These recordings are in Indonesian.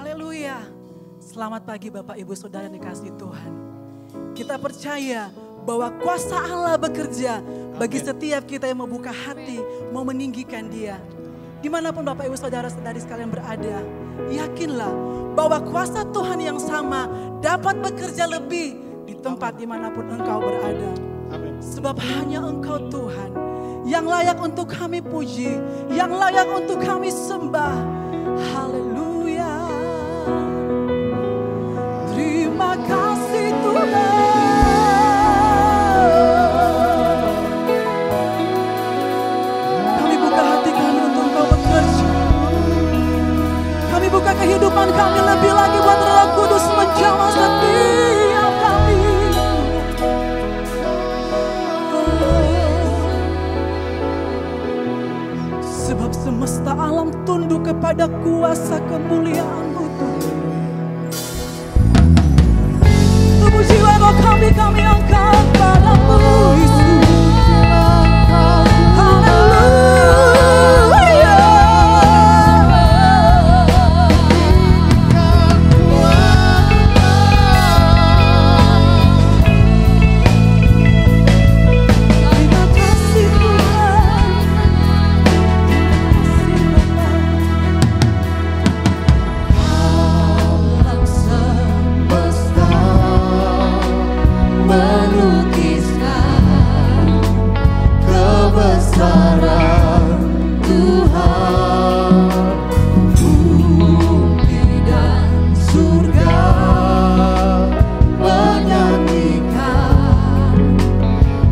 Haleluya. Selamat pagi Bapak Ibu Saudara yang dikasihi Tuhan. Kita percaya bahwa kuasa Allah bekerja bagi setiap kita yang membuka hati, mau meninggikan Dia. Dimanapun Bapak Ibu Saudara-saudari sekalian berada, yakinlah bahwa kuasa Tuhan yang sama dapat bekerja lebih di tempat dimanapun engkau berada. Sebab hanya Engkau Tuhan yang layak untuk kami puji, yang layak untuk kami sembah. Haleluya. Terima kasih Tuhan. Kami buka hati kami untuk Engkau bekerja. Kami buka kehidupan kami lebih lagi buat Roh Kudus menjamah setiap kami. Sebab semesta alam tunduk kepada kuasa kemuliaan-Mu Tuhan. Tubuh jiwa roh kami angkat padamu Yesus. Haleluya. Terima kasih Tuhan. Alam semesta melukiskan kebesaran Tuhan. Bumi dan surga menyanyikan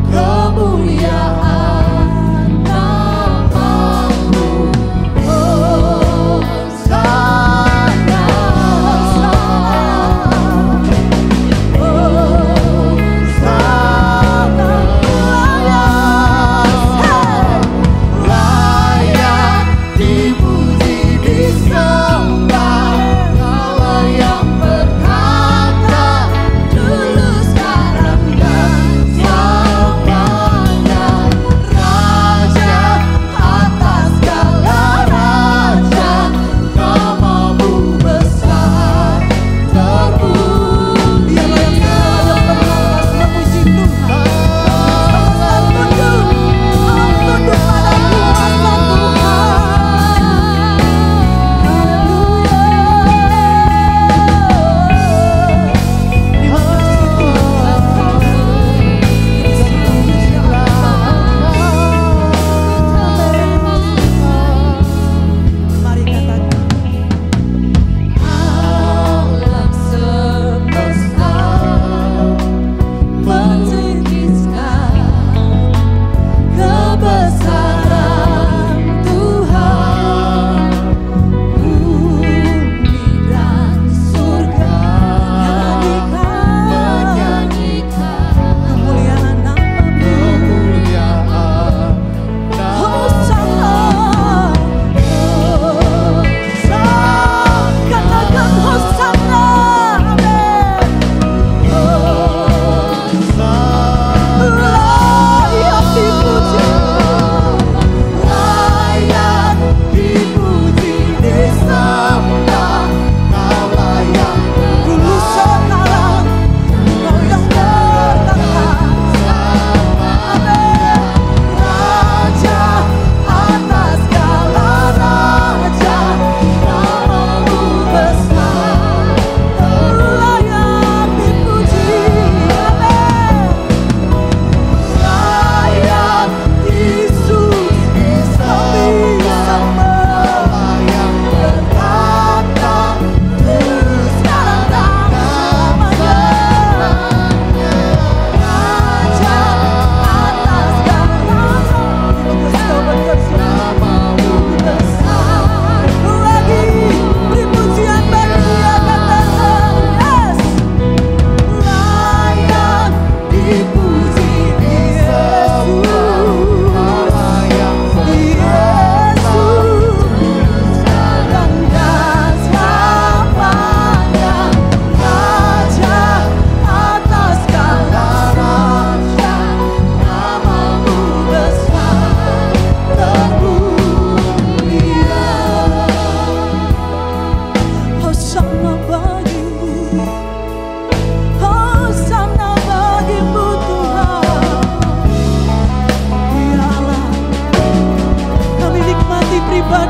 kemuliaan nama-Mu. Hosana, Hosana, layak dipuji disembah. Allah yang berkata dulu, sekarang dan selamanya. Raja atas segala raja, nama-Mu besar terpuji. Memuji Tuhan. Tunduk pada kuasa Tuhan. Haleluya.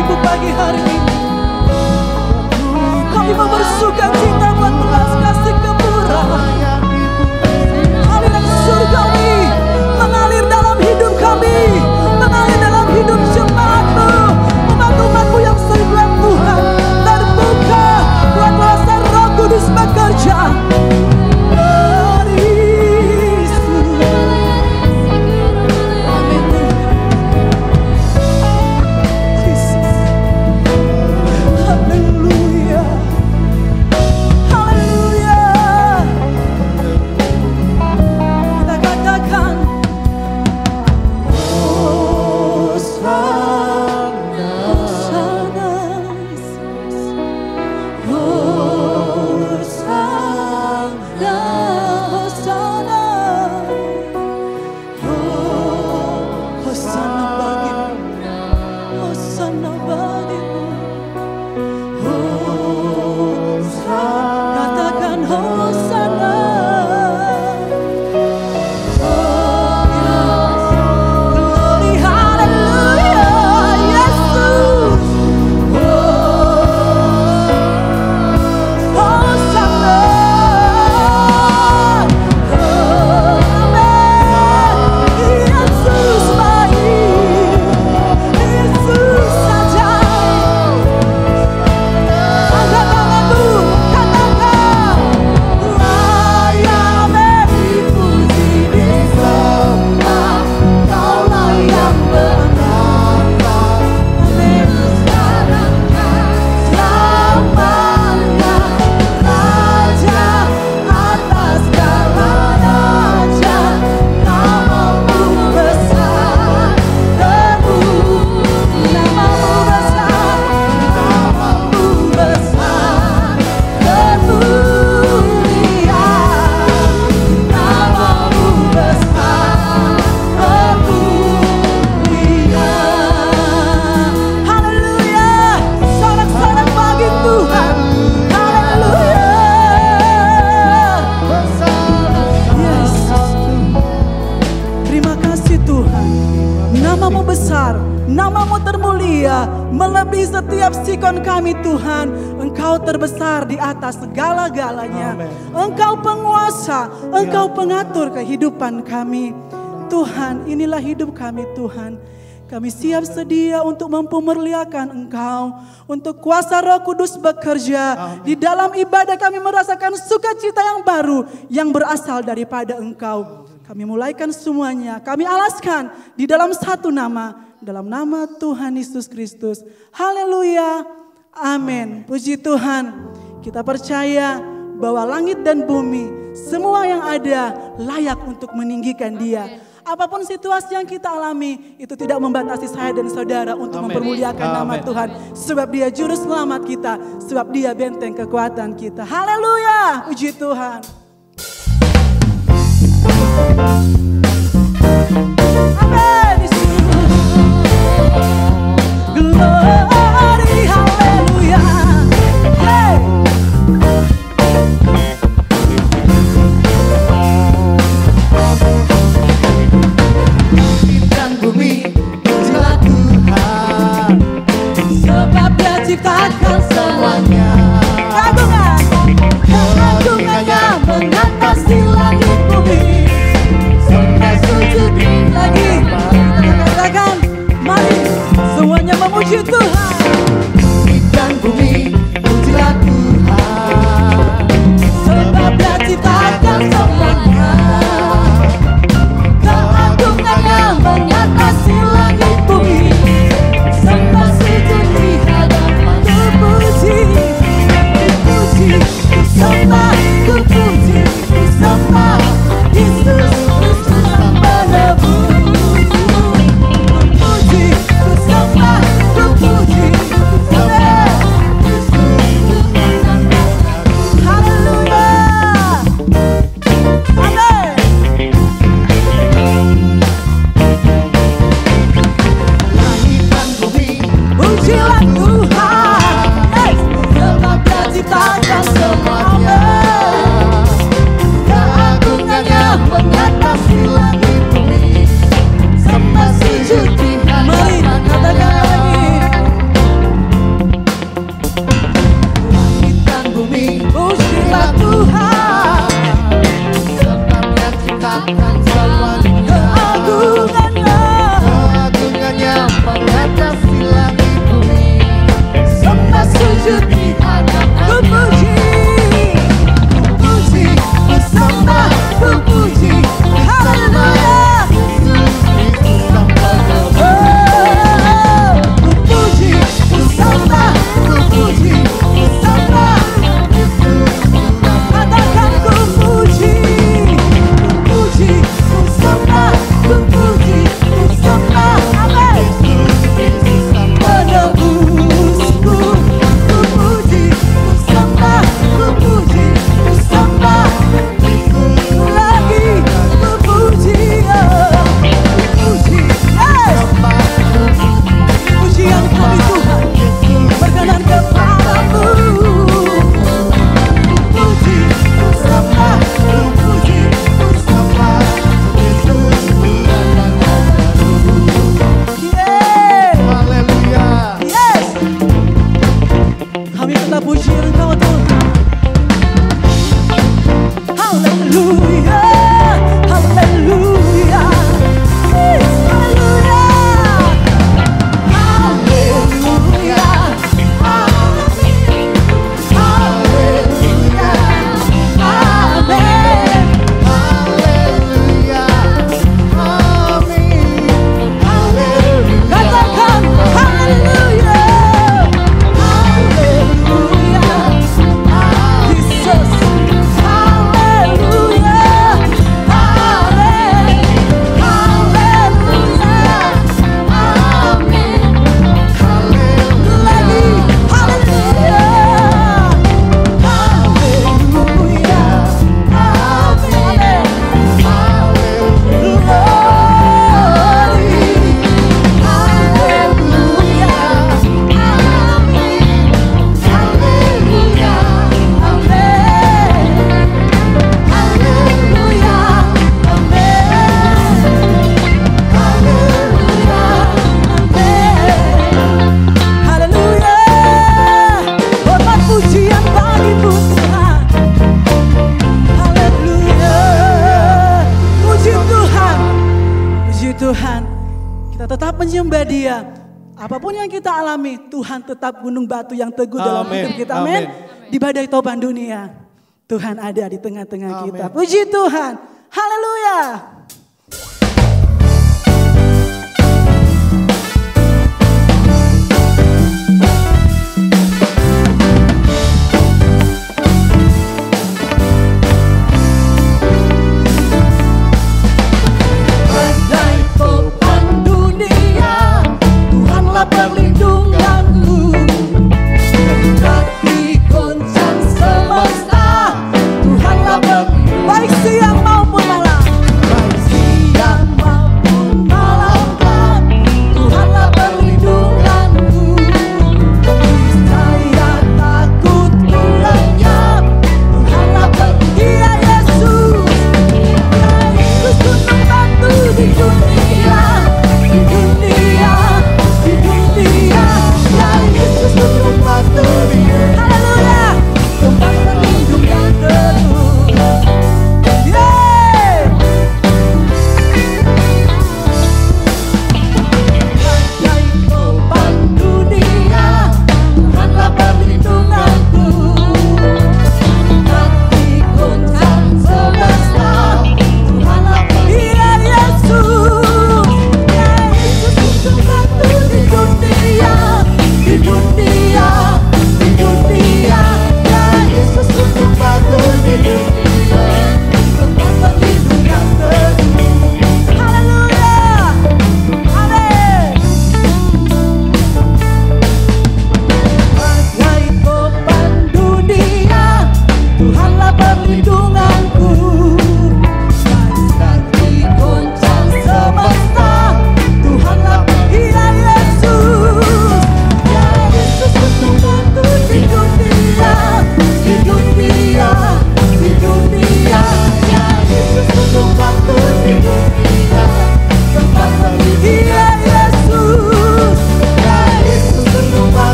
hatiku pagi hari ini. Kami mau bersuka cita buat belas kasih kemurahan. Aliran surgawi mengalir dalam hidup kami, mengalir dalam hidup jemaat-Mu, umat-umat-Mu yang seribuan Tuhan. Terbuka buat kuasa Roh Kudus bekerja. melebihi setiap sikon kami Tuhan. Engkau terbesar di atas segala-galanya. Engkau penguasa, Engkau pengatur kehidupan kami. Tuhan, inilah hidup kami Tuhan. Kami siap sedia untuk mempermuliakan Engkau. Untuk kuasa Roh Kudus bekerja. Di dalam ibadah kami merasakan sukacita yang baru yang berasal daripada Engkau. Kami mulaikan semuanya, kami alaskan di dalam satu nama. Dalam nama Tuhan Yesus Kristus. Haleluya. Amin. Puji Tuhan. Kita percaya bahwa langit dan bumi, semua yang ada layak untuk meninggikan Dia. Apapun situasi yang kita alami, itu tidak membatasi saya dan saudara untuk mempermuliakan nama Tuhan. Sebab Dia juru selamat kita, sebab Dia benteng kekuatan kita. Haleluya, puji Tuhan. Amin. Glory, haleluya. Hey. Sebab Dia ciptakan semuanya. Keagungannya mengatasi langit bumi. Sampai sujud lagi. Kita katakan, mari semuanya memuji Tuhan. puji Engkau Tuhan. Haleluya, haleluya, haleluya, haleluya, haleluya, amin, haleluya, amin, haleluya, katakan haleluya, haleluya, Yesus, haleluya, amin, haleluya, amin, lagi haleluya, haleluya, amin, haleluya, hormat pujian bagimu Tuhan. Haleluya, puji Tuhan, puji Tuhan. Kita tetap menyembah Dia. Apapun yang kita alami, Tuhan tetap gunung batu yang teguh dalam hidup kita. Amin. Di badai topan dunia, Tuhan ada di tengah-tengah kita. Puji Tuhan. Haleluya. Badai topan dunia, Tuhanlah perlindunganku. Kaki goncang semesta, Tuhanlah baik siang maupun malam. Baik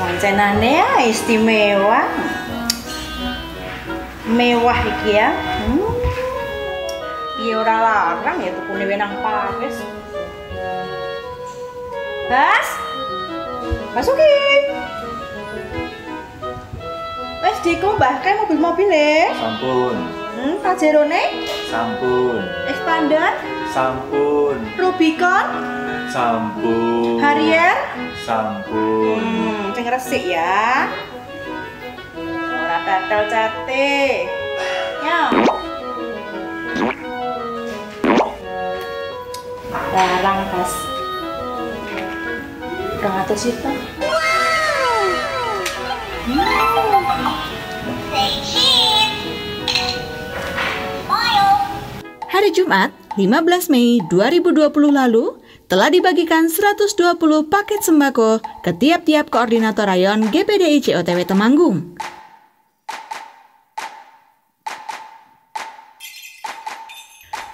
Pancenane istimewa. Mewah iki ya. Iya ora larang ya tukune wenang Paris. Bas. Masuki. Wes diku Mbah kae mobil-mobile. Sampun. Pajerone? Sampun. Expander? Sampun. Rubicon? Sampun. Harrier? Sampun. Sing resik ya. Ora batal cate. Ya. Larang Bas. 200 juta. Hari Jumat, 15 Mei 2020 lalu, telah dibagikan 120 paket sembako ke tiap-tiap koordinator rayon GPDI COTW Temanggung.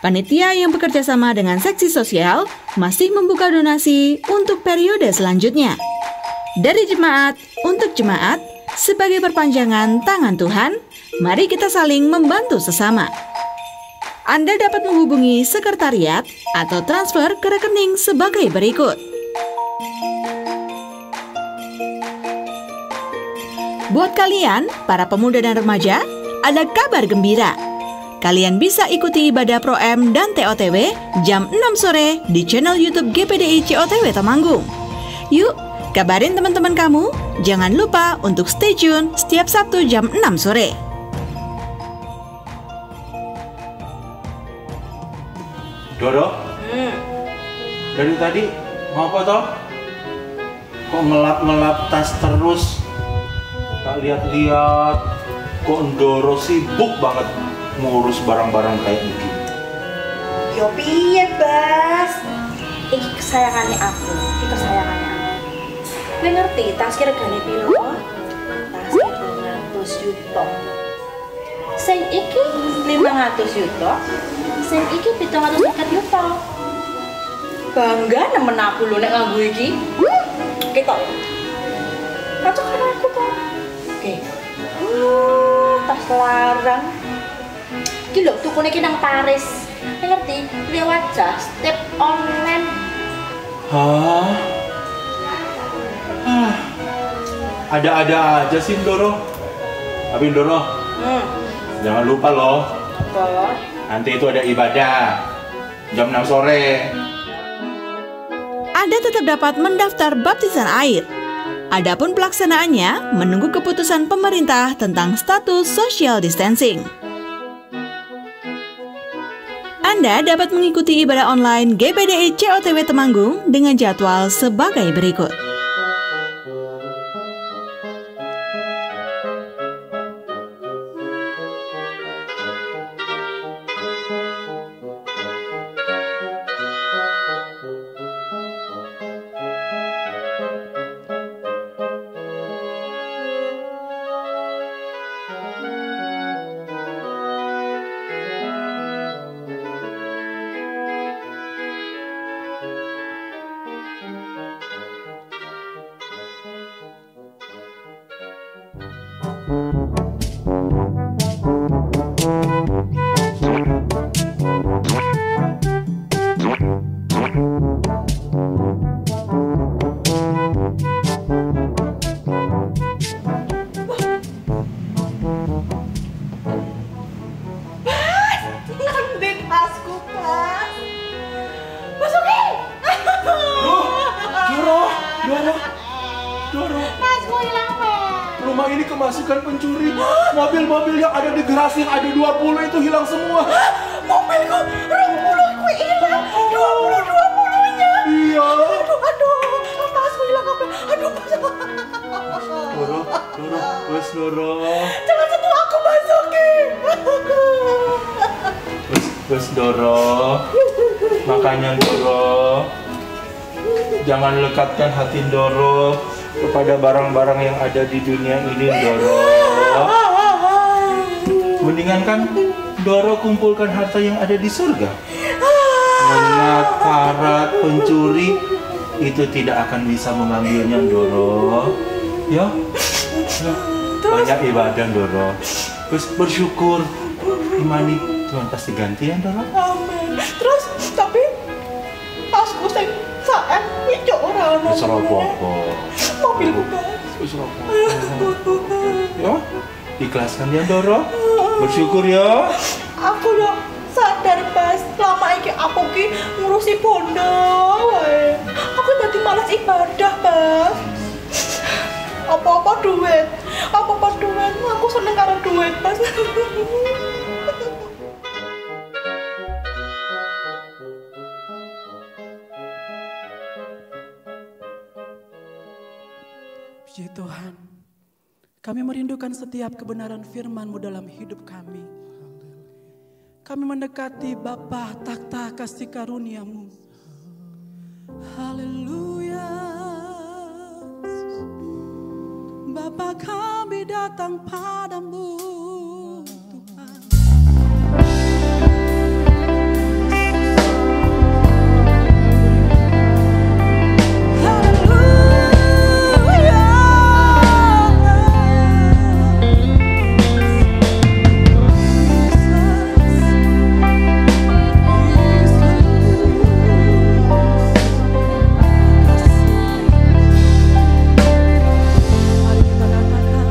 Panitia yang bekerja sama dengan seksi sosial masih membuka donasi untuk periode selanjutnya. Dari jemaat untuk jemaat, sebagai perpanjangan tangan Tuhan, mari kita saling membantu sesama. Anda dapat menghubungi sekretariat atau transfer ke rekening sebagai berikut. Buat kalian, para pemuda dan remaja, ada kabar gembira. Kalian bisa ikuti ibadah Pro-M dan TOTW jam 6 sore di channel YouTube GPDI COTW Temanggung. Yuk, kabarin teman-teman kamu, jangan lupa untuk stay tune setiap Sabtu jam 6 sore. Doro? Dari tadi ngapa toh? Kok ngelap-ngelap tas terus? Tak lihat-lihat. Kok Doro sibuk banget ngurus barang-barang kayak begini? Yo piye, Bas? Iki kesayangannya aku. Iki kesayangannya aku. Kowe ngerti tas ki regane piro? Tas ki 200 juta. Sing iki 500 juta. Sing iki 750 juta. Bangga nemen aku lho nek nganggo iki. Ketok. Cocok karo aku kok. Oke. Tas larang. Iki lho tukune iki nang Paris. Ngerti? Lewat just tip online. Hah? Ada-ada aja sih Doro. Tapi Doro, jangan lupa loh. Apa? Nanti itu ada ibadah jam 6 sore. Anda tetap dapat mendaftar baptisan air. Adapun pelaksanaannya menunggu keputusan pemerintah tentang status social distancing. Anda dapat mengikuti ibadah online GPDI COTW Temanggung dengan jadwal sebagai berikut. Rumah ini kemasukan pencuri. Mobil-mobil yang ada di garasi yang ada 20 itu hilang semua. Mobilku 20 hilang. 20-20-nya. Iya. Aduh, tasku hilang apa? Aduh, Doro, wes Doro. jangan sentuh aku, Basuki. Wes Doro. Makanya Doro, jangan lekatkan hati Doro kepada barang-barang yang ada di dunia ini, Doro. Mendingan kan Doro kumpulkan harta yang ada di surga. Mengat, karat, pencuri itu tidak akan bisa mengambilnya, Doro. Ya, banyak ibadah Doro. Terus bersyukur, imani Tuhan pasti gantian Doro. Amin. Terus tapi tasku sing saen iki ora ono. Wis ora apa-apa. Mobilku Bas. Wis ora apa-apa. Ya, ikhlaskan ya Doro. Bersyukur ya. Aku yo sadar Bas, lama iki aku ki ngurusi bondo wae. Aku dadi malas ibadah Bas. Apa-apa duit. Aku seneng karo duit Bas. Puji Tuhan, kami merindukan setiap kebenaran firman-Mu dalam hidup kami. Kami mendekati Bapa takhta kasih karunia-Mu. Haleluya. Bapa, kami datang padamu, Tuhan. Mari kita katakan,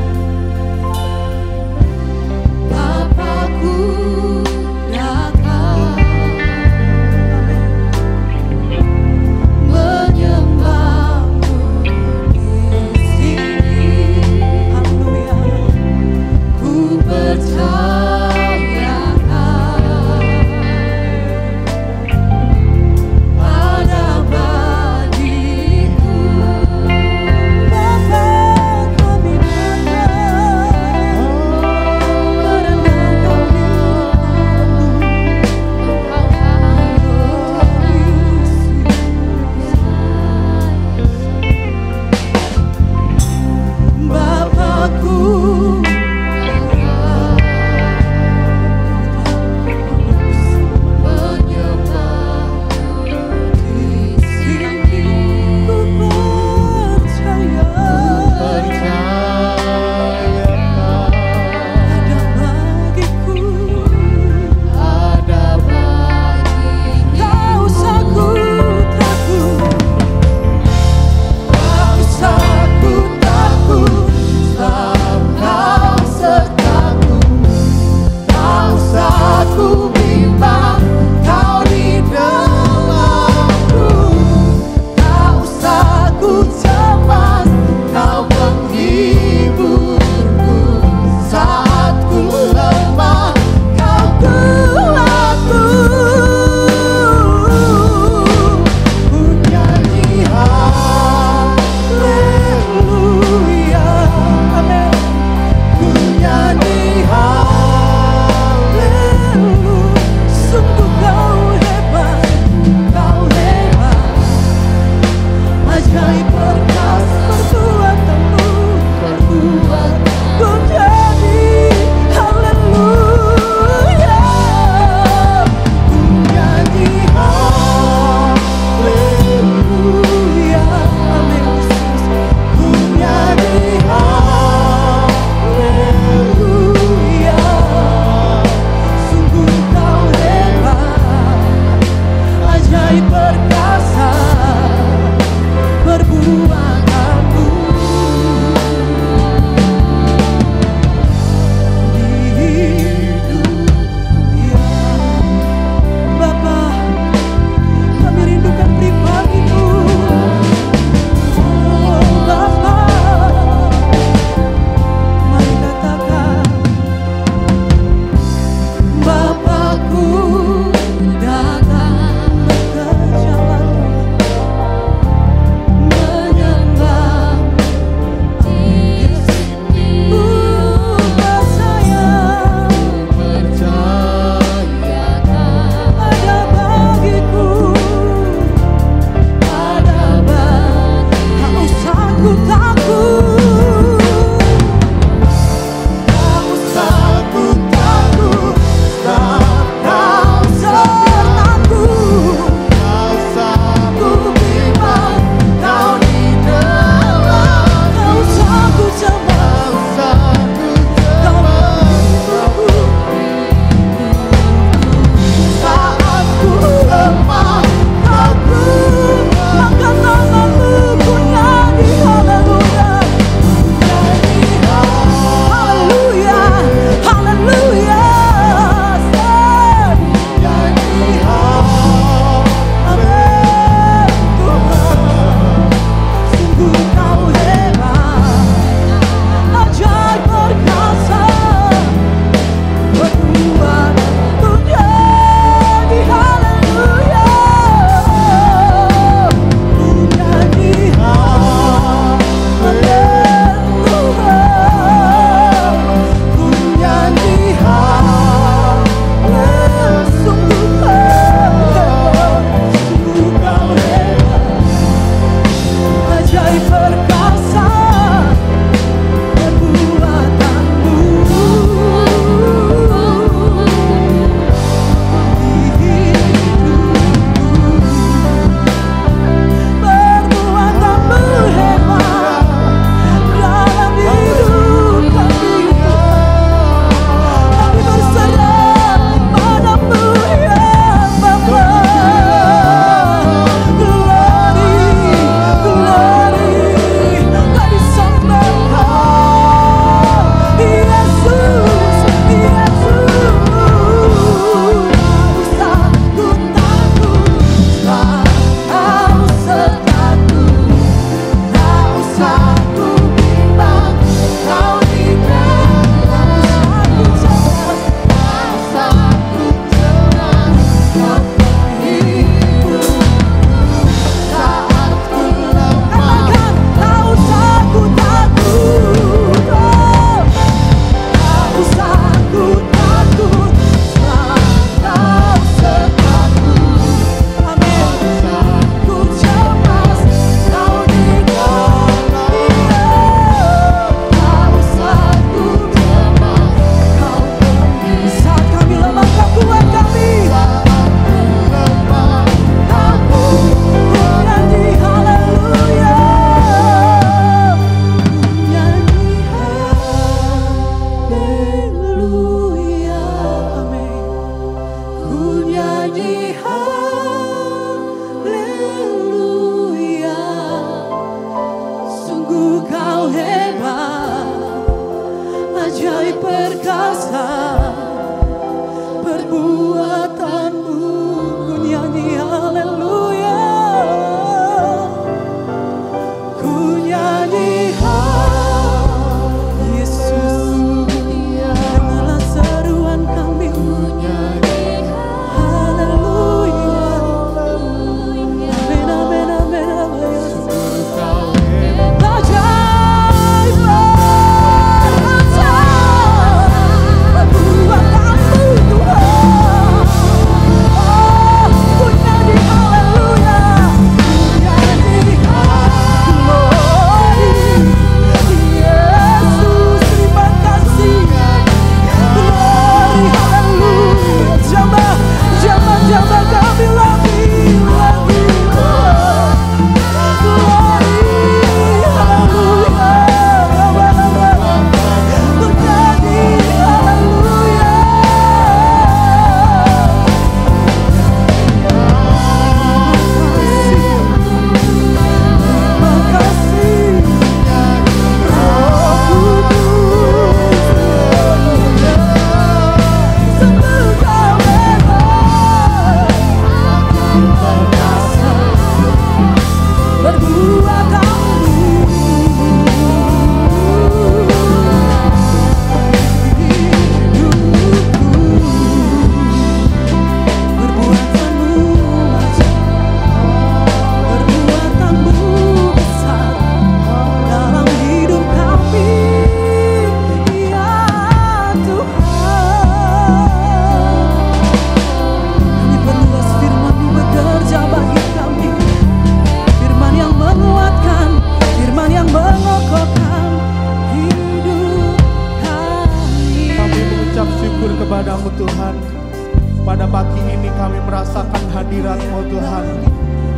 Pada pagi ini kami merasakan hadirat-Mu Tuhan.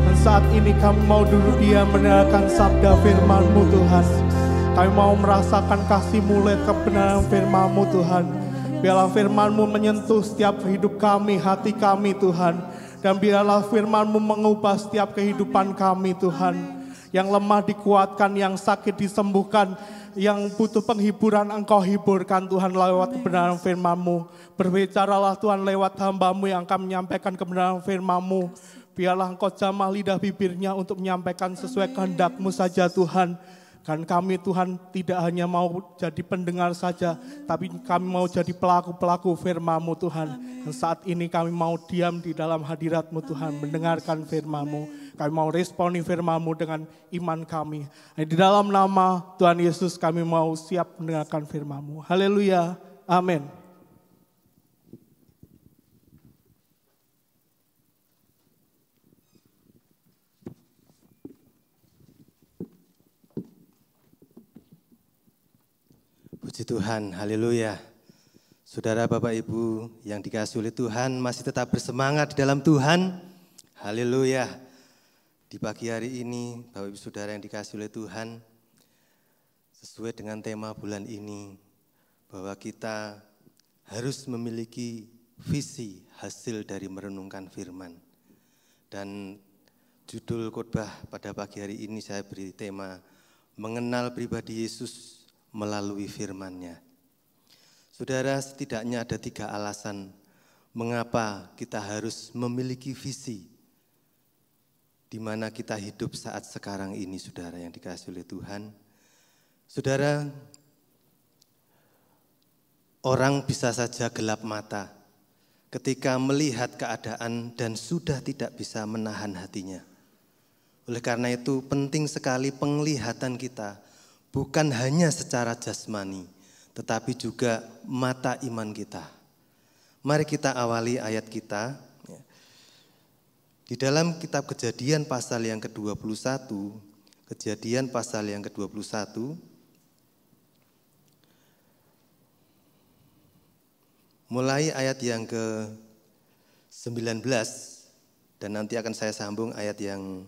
Dan saat ini kami mau duduk diam mendengarkan sabda firman-Mu Tuhan. Kami mau merasakan kasih-Mu lewat kebenaran firman-Mu Tuhan. Biarlah firman-Mu menyentuh setiap hidup kami, hati kami Tuhan. Dan biarlah firman-Mu mengubah setiap kehidupan kami Tuhan. Yang lemah dikuatkan, yang sakit disembuhkan, yang butuh penghiburan Engkau hiburkan Tuhan lewat kebenaran firman-Mu. Berbicaralah Tuhan lewat hamba-Mu yang akan menyampaikan kebenaran firman-Mu. Biarlah Engkau jamah lidah bibirnya untuk menyampaikan sesuai kehendak-Mu saja Tuhan. Dan kami Tuhan tidak hanya mau jadi pendengar saja, tapi kami mau jadi pelaku-pelaku firman-Mu Tuhan. Dan saat ini kami mau diam di dalam hadirat-Mu Tuhan, mendengarkan firman-Mu. Kami mau responi firman-Mu dengan iman kami. Di dalam nama Tuhan Yesus kami mau siap mendengarkan firman-Mu. Haleluya, amin. Puji Tuhan, haleluya. Saudara, Bapak, Ibu yang dikasihi oleh Tuhan masih tetap bersemangat di dalam Tuhan. Haleluya. Di pagi hari ini, Bapak Ibu Saudara yang dikasihi oleh Tuhan, sesuai dengan tema bulan ini, bahwa kita harus memiliki visi hasil dari merenungkan firman. Dan judul khotbah pada pagi hari ini saya beri tema, mengenal pribadi Yesus melalui firman-Nya. Saudara, setidaknya ada 3 alasan mengapa kita harus memiliki visi di mana kita hidup saat sekarang ini, saudara yang dikasihi oleh Tuhan. Saudara, orang bisa saja gelap mata ketika melihat keadaan dan sudah tidak bisa menahan hatinya. Oleh karena itu penting sekali penglihatan kita, bukan hanya secara jasmani, tetapi juga mata iman kita. Mari kita awali ayat kita. Di dalam kitab Kejadian pasal yang ke-21, Kejadian pasal yang ke-21, mulai ayat yang ke-19, dan nanti akan saya sambung ayat yang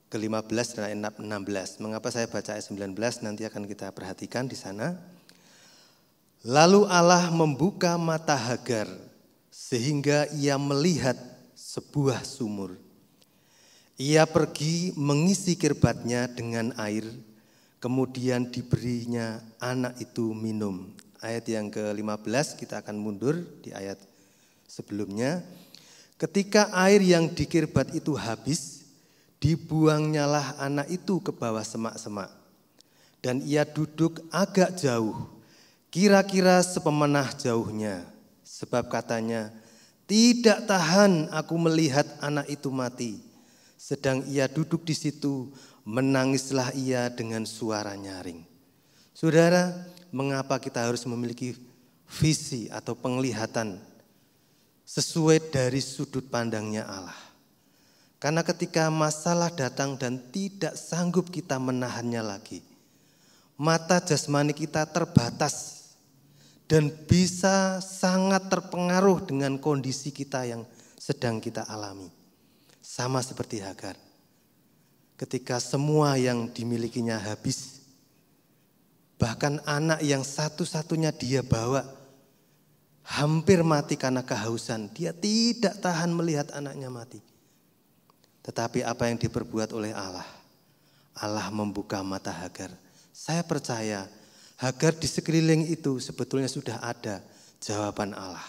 ke-15 dan ayat 16. Mengapa saya baca ayat 19? Nanti akan kita perhatikan di sana. Lalu Allah membuka mata Hagar sehingga ia melihat sebuah sumur. Ia pergi mengisi kirbatnya dengan air, kemudian diberinya anak itu minum. Ayat yang ke-15 kita akan mundur di ayat sebelumnya. Ketika air yang di kirbat itu habis, dibuangnyalah anak itu ke bawah semak-semak. Dan ia duduk agak jauh, kira-kira sepemenah jauhnya. Sebab katanya, tidak tahan aku melihat anak itu mati. Sedang ia duduk di situ, menangislah ia dengan suara nyaring. Saudara, mengapa kita harus memiliki visi atau penglihatan sesuai dari sudut pandangnya Allah? Karena ketika masalah datang dan tidak sanggup kita menahannya lagi, mata jasmani kita terbatas dan bisa sangat terpengaruh dengan kondisi kita yang sedang kita alami. Sama seperti Hagar. Ketika semua yang dimilikinya habis, bahkan anak yang satu-satunya dia bawa hampir mati karena kehausan. Dia tidak tahan melihat anaknya mati. Tetapi apa yang diperbuat oleh Allah? Allah membuka mata Hagar. Saya percaya Hagar di sekeliling itu sebetulnya sudah ada jawaban Allah.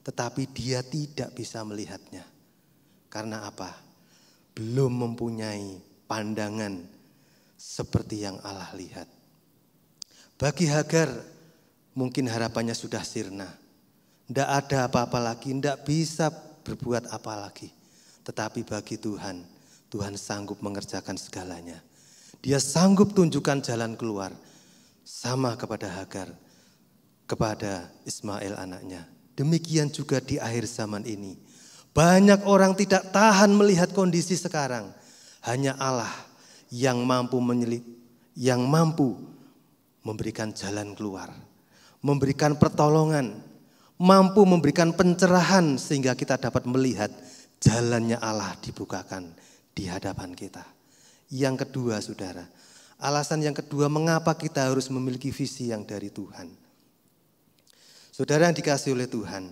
Tetapi dia tidak bisa melihatnya. Karena apa? Belum mempunyai pandangan seperti yang Allah lihat. Bagi Hagar mungkin harapannya sudah sirna. Tidak ada apa-apa lagi, tidak bisa berbuat apa lagi. Tetapi bagi Tuhan, Tuhan sanggup mengerjakan segalanya. Dia sanggup tunjukkan jalan keluar. Sama kepada Hagar, kepada Ismail anaknya. Demikian juga di akhir zaman ini. Banyak orang tidak tahan melihat kondisi sekarang. Hanya Allah yang mampu memberikan jalan keluar. Memberikan pertolongan. mampu memberikan pencerahan sehingga kita dapat melihat jalannya Allah dibukakan di hadapan kita. Yang kedua, saudara, alasan yang kedua mengapa kita harus memiliki visi yang dari Tuhan. Saudara yang dikasihi oleh Tuhan,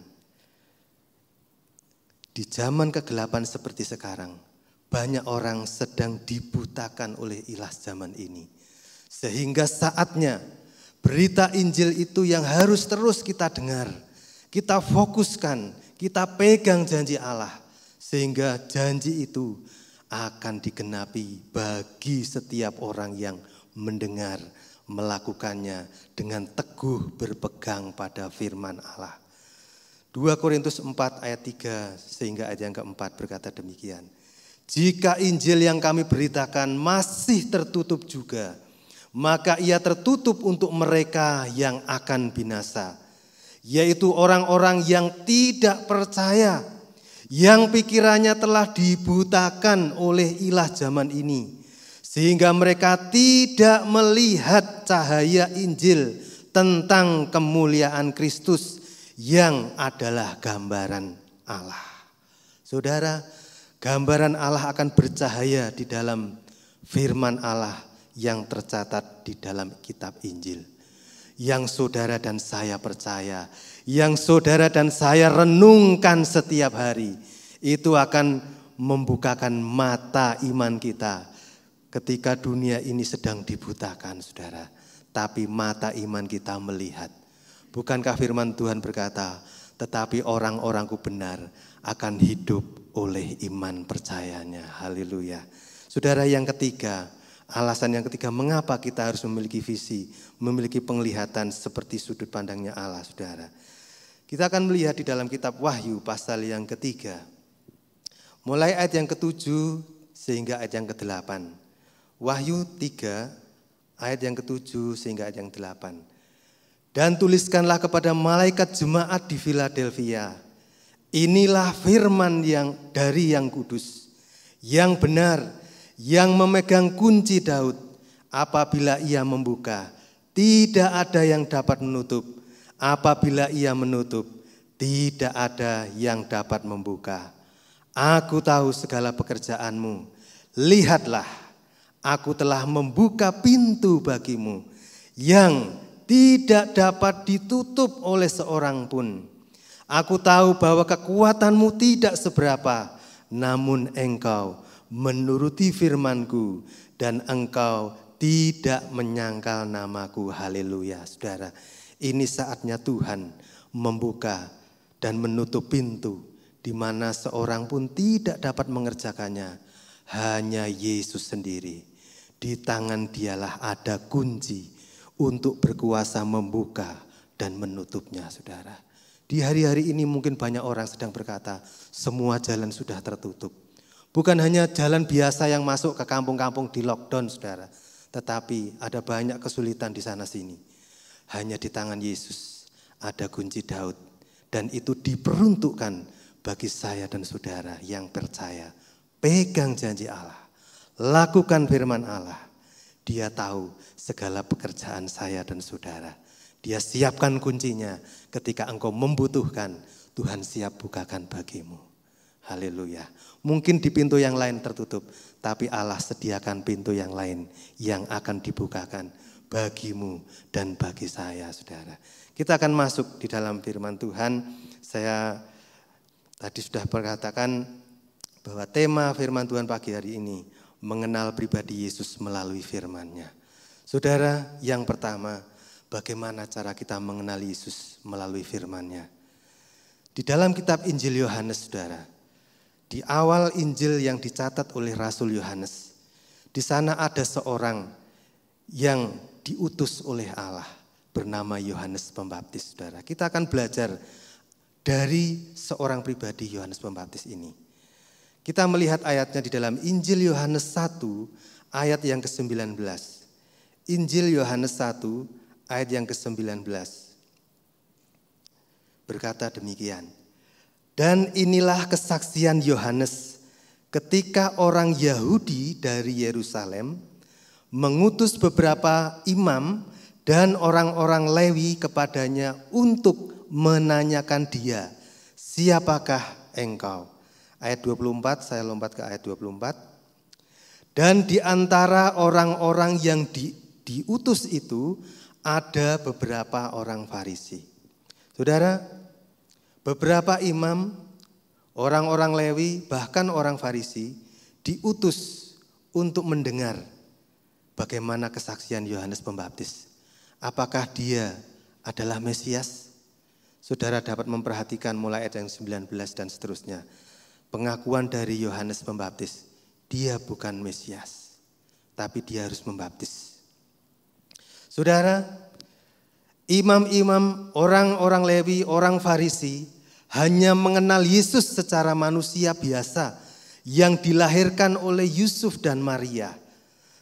di zaman kegelapan seperti sekarang, banyak orang sedang dibutakan oleh ilah zaman ini. Sehingga saatnya berita Injil itu yang harus terus kita dengar, kita fokuskan, kita pegang janji Allah. Sehingga janji itu akan digenapi bagi setiap orang yang mendengar, melakukannya dengan teguh berpegang pada firman Allah. 2 Korintus 4 ayat 3 sehingga ayat yang keempat berkata demikian. Jika Injil yang kami beritakan masih tertutup juga, maka ia tertutup untuk mereka yang akan binasa, yaitu orang-orang yang tidak percaya, yang pikirannya telah dibutakan oleh ilah zaman ini, sehingga mereka tidak melihat cahaya Injil tentang kemuliaan Kristus yang adalah gambaran Allah. Saudara, gambaran Allah akan bercahaya di dalam firman Allah yang tercatat di dalam kitab Injil. Yang saudara dan saya percaya, yang saudara dan saya renungkan setiap hari, itu akan membukakan mata iman kita ketika dunia ini sedang dibutakan, saudara. Tapi mata iman kita melihat. Bukankah firman Tuhan berkata, tetapi orang-orangku benar akan hidup oleh iman percayanya. Haleluya. Saudara, yang ketiga, alasan yang ketiga mengapa kita harus memiliki visi, memiliki penglihatan seperti sudut pandangnya Allah, saudara. Kita akan melihat di dalam kitab Wahyu pasal yang ketiga. Mulai ayat yang ke-7 sehingga ayat yang ke-8. Wahyu 3 ayat yang ke-7 sehingga ayat yang ke-8. Dan tuliskanlah kepada malaikat jemaat di Philadelphia. Inilah firman yang dari yang kudus, yang benar, yang memegang kunci Daud. Apabila ia membuka, tidak ada yang dapat menutup. Apabila ia menutup, tidak ada yang dapat membuka. Aku tahu segala pekerjaanmu. Lihatlah, aku telah membuka pintu bagimu yang tidak dapat ditutup oleh seorang pun. Aku tahu bahwa kekuatanmu tidak seberapa, namun engkau menuruti firmanku dan engkau tidak menyangkal namaku. Haleluya, saudara. Ini saatnya Tuhan membuka dan menutup pintu di mana seorang pun tidak dapat mengerjakannya. Hanya Yesus sendiri. Di tangan dialah ada kunci untuk berkuasa membuka dan menutupnya, saudara. Di hari-hari ini mungkin banyak orang sedang berkata, semua jalan sudah tertutup. Bukan hanya jalan biasa yang masuk ke kampung-kampung di lockdown, saudara. Tetapi ada banyak kesulitan di sana sini. Hanya di tangan Yesus ada kunci Daud. Dan itu diperuntukkan bagi saya dan saudara yang percaya. Pegang janji Allah. Lakukan firman Allah. Dia tahu segala pekerjaan saya dan saudara. Dia siapkan kuncinya ketika engkau membutuhkan. Tuhan siap bukakan bagimu. Haleluya. Mungkin di pintu yang lain tertutup. Tapi Allah sediakan pintu yang lain yang akan dibukakan bagimu dan bagi saya, saudara. Kita akan masuk di dalam firman Tuhan. Saya tadi sudah berkatakan bahwa tema firman Tuhan pagi hari ini mengenal pribadi Yesus melalui firman-Nya. Saudara, yang pertama, bagaimana cara kita mengenal Yesus melalui firman-Nya? Di dalam kitab Injil Yohanes, saudara, di awal Injil yang dicatat oleh Rasul Yohanes, di sana ada seorang yang diutus oleh Allah bernama Yohanes Pembaptis, saudara. Kita akan belajar dari seorang pribadi Yohanes Pembaptis ini. Kita melihat ayatnya di dalam Injil Yohanes 1 ayat yang ke-19. Injil Yohanes 1 ayat yang ke-19. Berkata demikian. Dan inilah kesaksian Yohanes ketika orang Yahudi dari Yerusalem mengutus beberapa imam dan orang-orang Lewi kepadanya untuk menanyakan dia, siapakah engkau? Ayat 24, saya lompat ke ayat 24. Dan di antara orang-orang yang diutus itu ada beberapa orang Farisi. Saudara, beberapa imam, orang-orang Lewi, bahkan orang Farisi diutus untuk mendengar bagaimana kesaksian Yohanes Pembaptis. Apakah dia adalah Mesias? Saudara dapat memperhatikan mulai ayat yang 19 dan seterusnya. Pengakuan dari Yohanes Pembaptis, dia bukan Mesias, tapi dia harus membaptis. Saudara, imam-imam, orang-orang Lewi, orang Farisi hanya mengenal Yesus secara manusia biasa yang dilahirkan oleh Yusuf dan Maria,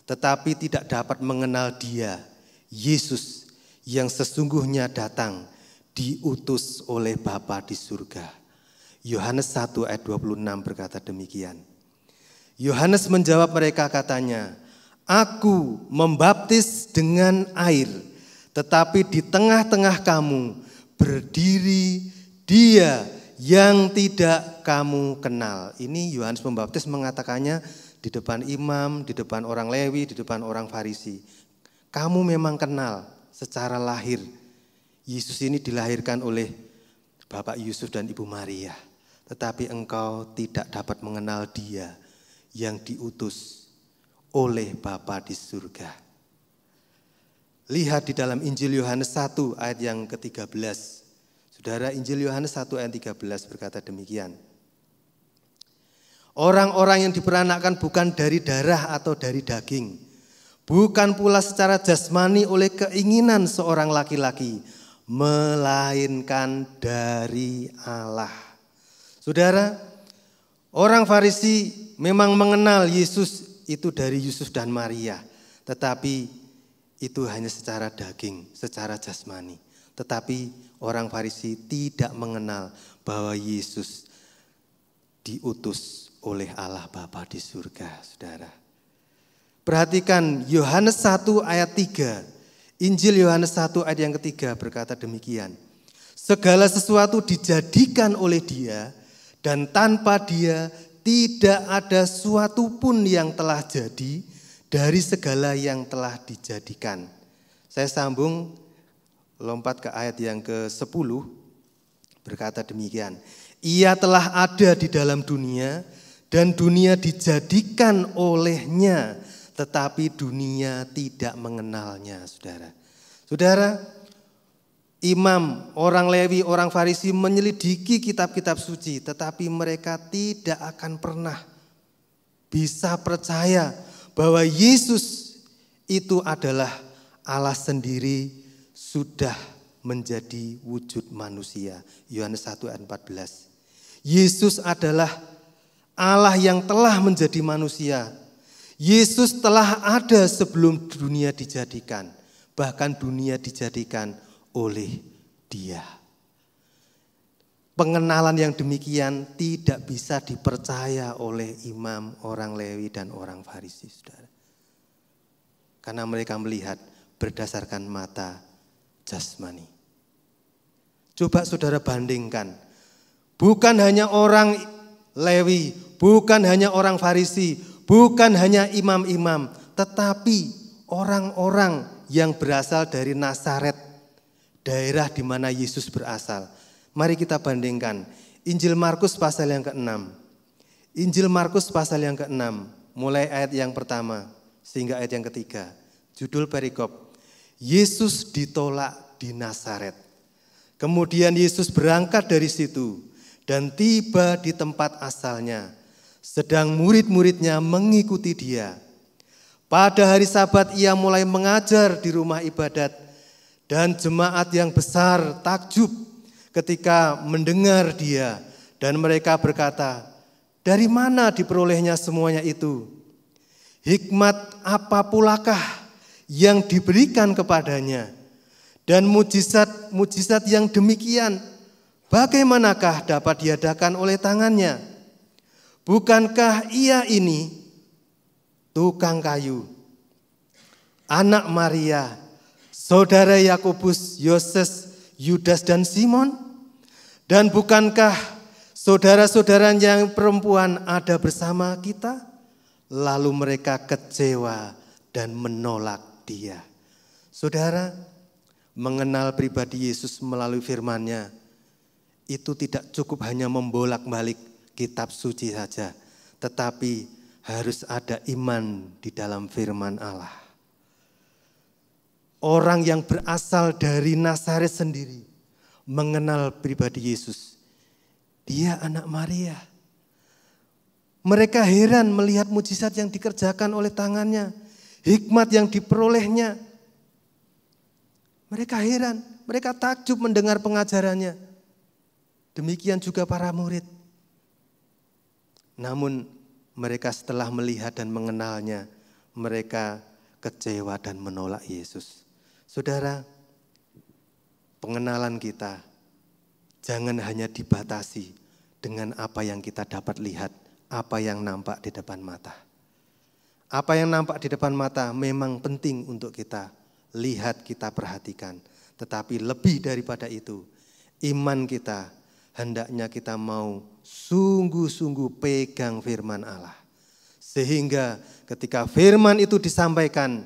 tetapi tidak dapat mengenal dia, Yesus yang sesungguhnya datang diutus oleh Bapa di surga. Yohanes 1 ayat 26 berkata demikian. Yohanes menjawab mereka katanya, aku membaptis dengan air, tetapi di tengah-tengah kamu berdiri dia yang tidak kamu kenal. Ini Yohanes Pembaptis mengatakannya di depan imam, di depan orang Lewi, di depan orang Farisi. Kamu memang kenal secara lahir. Yesus ini dilahirkan oleh Bapak Yusuf dan Ibu Maria. Tetapi engkau tidak dapat mengenal dia yang diutus oleh Bapa di surga. Lihat di dalam Injil Yohanes 1 ayat yang ke-13. Saudara, Injil Yohanes 1 ayat 13 berkata demikian. Orang-orang yang diperanakkan bukan dari darah atau dari daging, bukan pula secara jasmani oleh keinginan seorang laki-laki, melainkan dari Allah. Saudara, orang Farisi memang mengenal Yesus itu dari Yusuf dan Maria, tetapi itu hanya secara daging, secara jasmani. Tetapi orang Farisi tidak mengenal bahwa Yesus diutus oleh Allah Bapa di surga, saudara. Perhatikan Yohanes 1 ayat 3, Injil Yohanes 1 ayat yang ketiga berkata demikian. Segala sesuatu dijadikan oleh dia, dan tanpa dia tidak ada suatu pun yang telah jadi dari segala yang telah dijadikan. Saya sambung, lompat ke ayat yang ke-10, berkata demikian. Ia telah ada di dalam dunia dan dunia dijadikan olehnya, tetapi dunia tidak mengenalnya, saudara. Saudara, imam, orang Lewi, orang Farisi menyelidiki kitab-kitab suci, tetapi mereka tidak akan pernah bisa percaya bahwa Yesus itu adalah Allah sendiri sudah menjadi wujud manusia. Yohanes 1 ayat 14. Yesus adalah Allah yang telah menjadi manusia. Yesus telah ada sebelum dunia dijadikan, bahkan dunia dijadikan oleh dia. Pengenalan yang demikian tidak bisa dipercaya oleh imam, orang Lewi dan orang Farisi, saudara. Karena mereka melihat berdasarkan mata jasmani. Coba saudara bandingkan. Bukan hanya orang Lewi, bukan hanya orang Farisi, bukan hanya imam-imam, tetapi orang-orang yang berasal dari Nazaret, daerah di mana Yesus berasal. Mari kita bandingkan Injil Markus pasal yang ke-6. Injil Markus pasal yang ke-6, mulai ayat yang pertama sehingga ayat yang ketiga. Judul perikop, Yesus ditolak di Nazaret. Kemudian Yesus berangkat dari situ dan tiba di tempat asalnya. Sedang murid-muridnya mengikuti dia. Pada hari Sabat ia mulai mengajar di rumah ibadat. Dan jemaat yang besar takjub ketika mendengar dia. Dan mereka berkata, dari mana diperolehnya semuanya itu? Hikmat apa pulakah yang diberikan kepadanya? Dan mujizat yang demikian, bagaimanakah dapat diadakan oleh tangannya? Bukankah ia ini tukang kayu, anak Maria, saudara Yakobus, Yoses, Yudas dan Simon? Dan bukankah saudara-saudara yang perempuan ada bersama kita? Lalu mereka kecewa dan menolak dia. Saudara, mengenal pribadi Yesus melalui firman-Nya itu tidak cukup hanya membolak-balik kitab suci saja, tetapi harus ada iman di dalam firman Allah. Orang yang berasal dari Nazaret sendiri mengenal pribadi Yesus. Dia anak Maria. Mereka heran melihat mujizat yang dikerjakan oleh tangannya, hikmat yang diperolehnya. Mereka heran, mereka takjub mendengar pengajarannya. Demikian juga para murid. Namun mereka setelah melihat dan mengenalnya, mereka kecewa dan menolak Yesus. Saudara, pengenalan kita jangan hanya dibatasi dengan apa yang kita dapat lihat, apa yang nampak di depan mata. Apa yang nampak di depan mata memang penting untuk kita lihat, kita perhatikan. Tetapi lebih daripada itu, iman kita hendaknya kita mau sungguh-sungguh pegang firman Allah. Sehingga ketika firman itu disampaikan,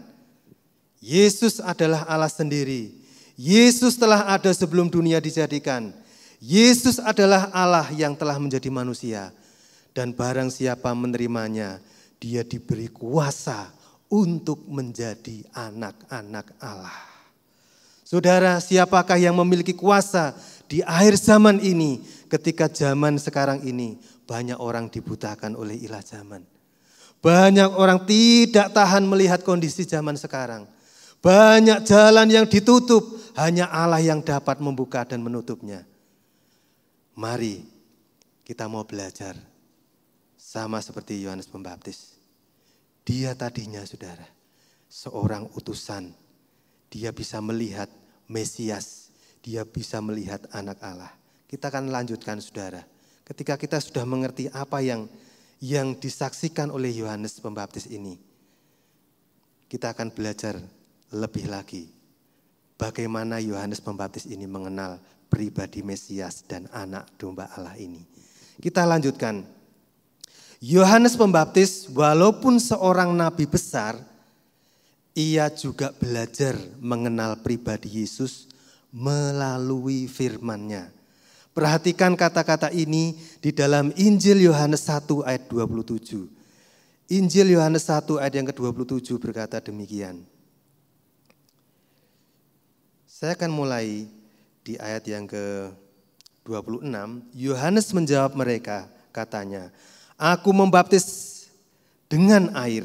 Yesus adalah Allah sendiri. Yesus telah ada sebelum dunia dijadikan. Yesus adalah Allah yang telah menjadi manusia. Dan barang siapa menerimanya, dia diberi kuasa untuk menjadi anak-anak Allah. Saudara, siapakah yang memiliki kuasa di akhir zaman ini, ketika zaman sekarang ini banyak orang dibutakan oleh ilah zaman. Banyak orang tidak tahan melihat kondisi zaman sekarang. Banyak jalan yang ditutup, hanya Allah yang dapat membuka dan menutupnya. Mari kita mau belajar sama seperti Yohanes Pembaptis. Dia tadinya, saudara, seorang utusan. Dia bisa melihat Mesias, dia bisa melihat anak Allah. Kita akan lanjutkan, saudara. Ketika kita sudah mengerti apa yang disaksikan oleh Yohanes Pembaptis ini, kita akan belajar lebih lagi bagaimana Yohanes Pembaptis ini mengenal pribadi Mesias dan anak domba Allah ini. Kita lanjutkan. Yohanes Pembaptis walaupun seorang nabi besar, ia juga belajar mengenal pribadi Yesus melalui firman-Nya. Perhatikan kata-kata ini di dalam Injil Yohanes 1 ayat 27. Injil Yohanes 1 ayat yang ke-27 berkata demikian. Saya akan mulai di ayat yang ke-26. Yohanes menjawab mereka, katanya, "Aku membaptis dengan air,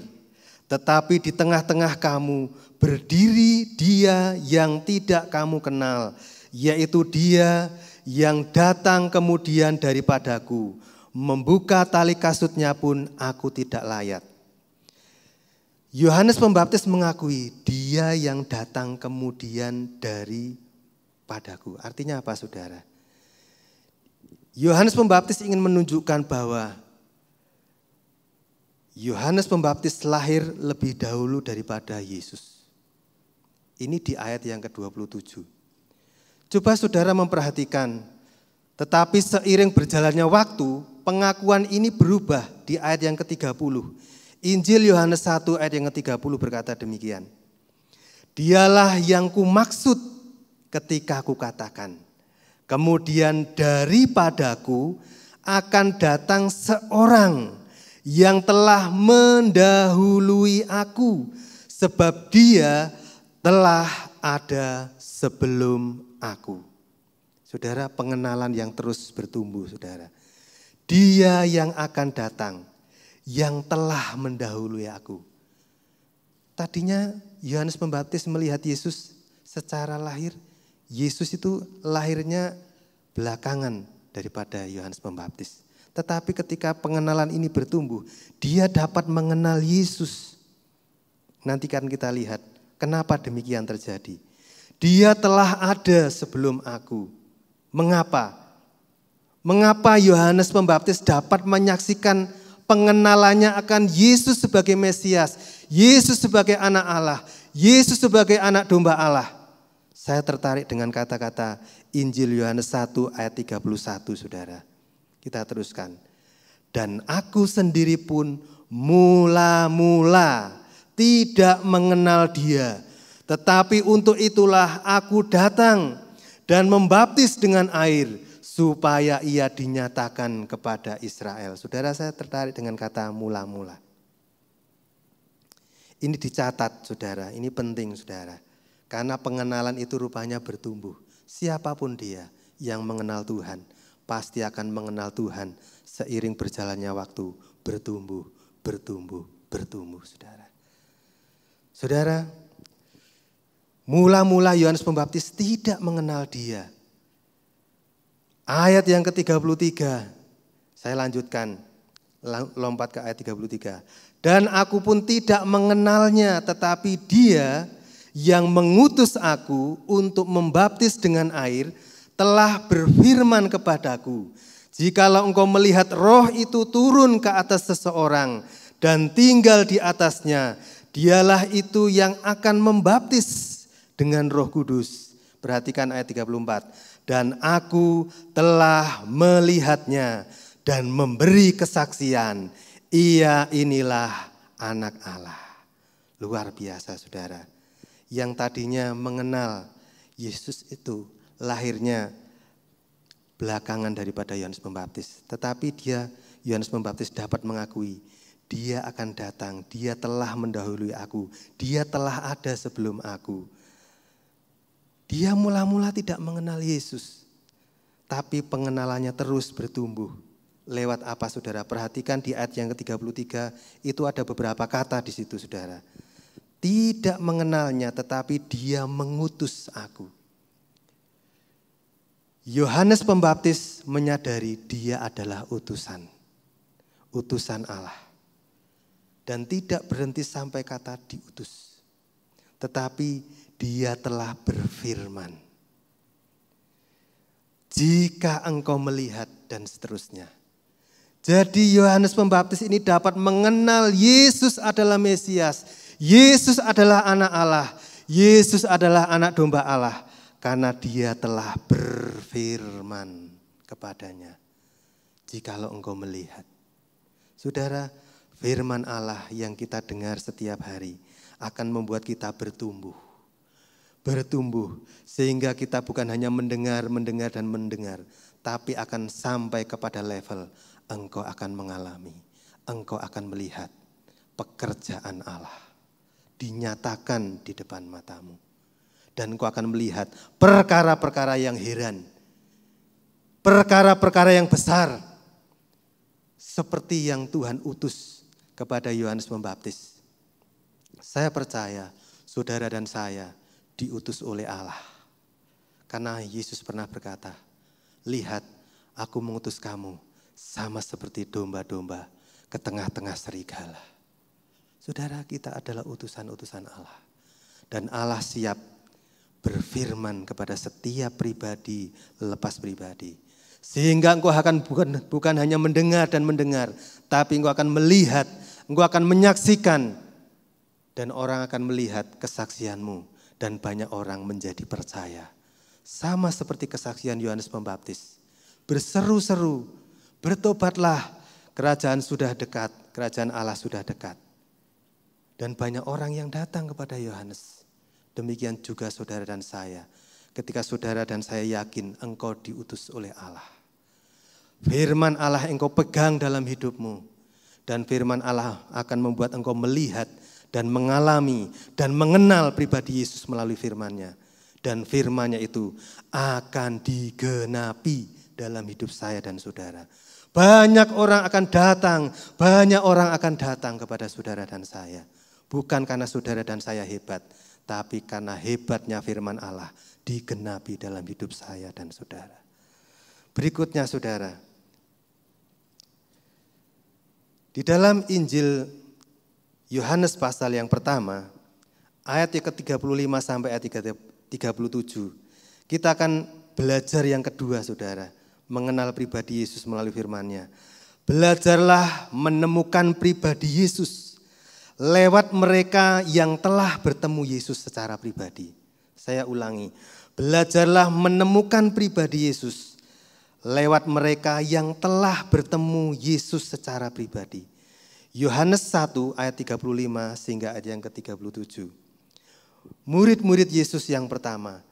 tetapi di tengah-tengah kamu berdiri Dia yang tidak kamu kenal, yaitu Dia yang datang kemudian daripadaku. Membuka tali kasutnya pun aku tidak layak." Yohanes Pembaptis mengakui Dia yang datang kemudian daripadaku. Artinya apa, saudara? Yohanes Pembaptis ingin menunjukkan bahwa Yohanes Pembaptis lahir lebih dahulu daripada Yesus. Ini di ayat yang ke-27. Coba saudara memperhatikan, tetapi seiring berjalannya waktu, pengakuan ini berubah di ayat yang ke-30. Injil Yohanes 1 ayat yang ke-30 berkata demikian. Dialah yang kumaksud ketika aku katakan, kemudian daripadaku akan datang seorang yang telah mendahului aku, sebab Dia telah ada sebelum aku. Saudara, pengenalan yang terus bertumbuh, saudara. Dia yang akan datang, yang telah mendahului aku. Tadinya Yohanes Pembaptis melihat Yesus secara lahir. Yesus itu lahirnya belakangan daripada Yohanes Pembaptis. Tetapi ketika pengenalan ini bertumbuh, dia dapat mengenal Yesus. Nanti kan kita lihat kenapa demikian terjadi. Dia telah ada sebelum aku. Mengapa? Mengapa Yohanes Pembaptis dapat menyaksikan pengenalannya akan Yesus sebagai Mesias, Yesus sebagai anak Allah, Yesus sebagai anak domba Allah. Saya tertarik dengan kata-kata Injil Yohanes 1 ayat 31, saudara. Kita teruskan. Dan aku sendiri pun mula-mula tidak mengenal dia. Tetapi untuk itulah aku datang dan membaptis dengan air supaya ia dinyatakan kepada Israel. Saudara, saya tertarik dengan kata mula-mula. Ini dicatat, saudara. Ini penting, saudara. Karena pengenalan itu rupanya bertumbuh. Siapapun dia yang mengenal Tuhan, pasti akan mengenal Tuhan seiring berjalannya waktu. Bertumbuh, bertumbuh, bertumbuh, saudara. Saudara, mula-mula Yohanes Pembaptis tidak mengenal dia. Ayat yang ke-33, saya lanjutkan, lompat ke ayat 33. Dan aku pun tidak mengenalnya, tetapi dia yang mengutus aku untuk membaptis dengan air telah berfirman kepadaku, jikalau engkau melihat roh itu turun ke atas seseorang dan tinggal di atasnya, dialah itu yang akan membaptis dengan Roh Kudus. Perhatikan ayat 34. Dan aku telah melihatnya dan memberi kesaksian, ia inilah anak Allah. Luar biasa, saudara. Yang tadinya mengenal Yesus itu lahirnya belakangan daripada Yohanes Pembaptis. Tetapi Yohanes Pembaptis dapat mengakui, dia akan datang, dia telah mendahului aku, dia telah ada sebelum aku. Dia mula-mula tidak mengenal Yesus, tapi pengenalannya terus bertumbuh. Lewat apa, saudara? Perhatikan di ayat yang ke-33, itu ada beberapa kata di situ, saudara. Tidak mengenalnya, tetapi dia mengutus aku. Yohanes Pembaptis menyadari dia adalah utusan Allah. Dan tidak berhenti sampai kata diutus. Tetapi dia telah berfirman. Jika engkau melihat, dan seterusnya. Jadi Yohanes Pembaptis ini dapat mengenal Yesus adalah Mesias. Yesus adalah anak Allah. Yesus adalah anak domba Allah. Karena dia telah berfirman kepadanya. Jikalau engkau melihat. Saudara, firman Allah yang kita dengar setiap hari akan membuat kita bertumbuh. Bertumbuh sehingga kita bukan hanya mendengar dan mendengar. Tapi akan sampai kepada level engkau akan mengalami. Engkau akan melihat pekerjaan Allah. Dinyatakan di depan matamu. Dan engkau akan melihat perkara-perkara yang heran. Perkara-perkara yang besar. Seperti yang Tuhan utus kepada Yohanes Pembaptis. Saya percaya saudara dan saya diutus oleh Allah. Karena Yesus pernah berkata, lihat aku mengutus kamu sama seperti domba-domba ke tengah-tengah serigala. Saudara, kita adalah utusan-utusan Allah. Dan Allah siap berfirman kepada setiap pribadi lepas pribadi. Sehingga engkau akan bukan hanya mendengar dan mendengar. Tapi engkau akan melihat, engkau akan menyaksikan. Dan orang akan melihat kesaksianmu. Dan banyak orang menjadi percaya. Sama seperti kesaksian Yohanes Pembaptis. Berseru-seru, bertobatlah, kerajaan sudah dekat, kerajaan Allah sudah dekat. Dan banyak orang yang datang kepada Yohanes. Demikian juga saudara dan saya. Ketika saudara dan saya yakin engkau diutus oleh Allah. Firman Allah engkau pegang dalam hidupmu. Dan firman Allah akan membuat engkau melihat dan mengalami dan mengenal pribadi Yesus melalui firman-Nya. Dan firman-Nya itu akan digenapi dalam hidup saya dan saudara. Banyak orang akan datang kepada saudara dan saya. Bukan karena saudara dan saya hebat, tapi karena hebatnya firman Allah digenapi dalam hidup saya dan saudara. Berikutnya saudara, di dalam Injil Yohanes pasal yang pertama, ayat yang ke-35 sampai ayat 37, kita akan belajar yang kedua saudara, mengenal pribadi Yesus melalui firman-Nya. Belajarlah menemukan pribadi Yesus lewat mereka yang telah bertemu Yesus secara pribadi. Saya ulangi, Belajarlah menemukan pribadi Yesus lewat mereka yang telah bertemu Yesus secara pribadi. Yohanes 1 ayat 35 sehingga ayat yang ke-37. Murid-murid Yesus yang pertama.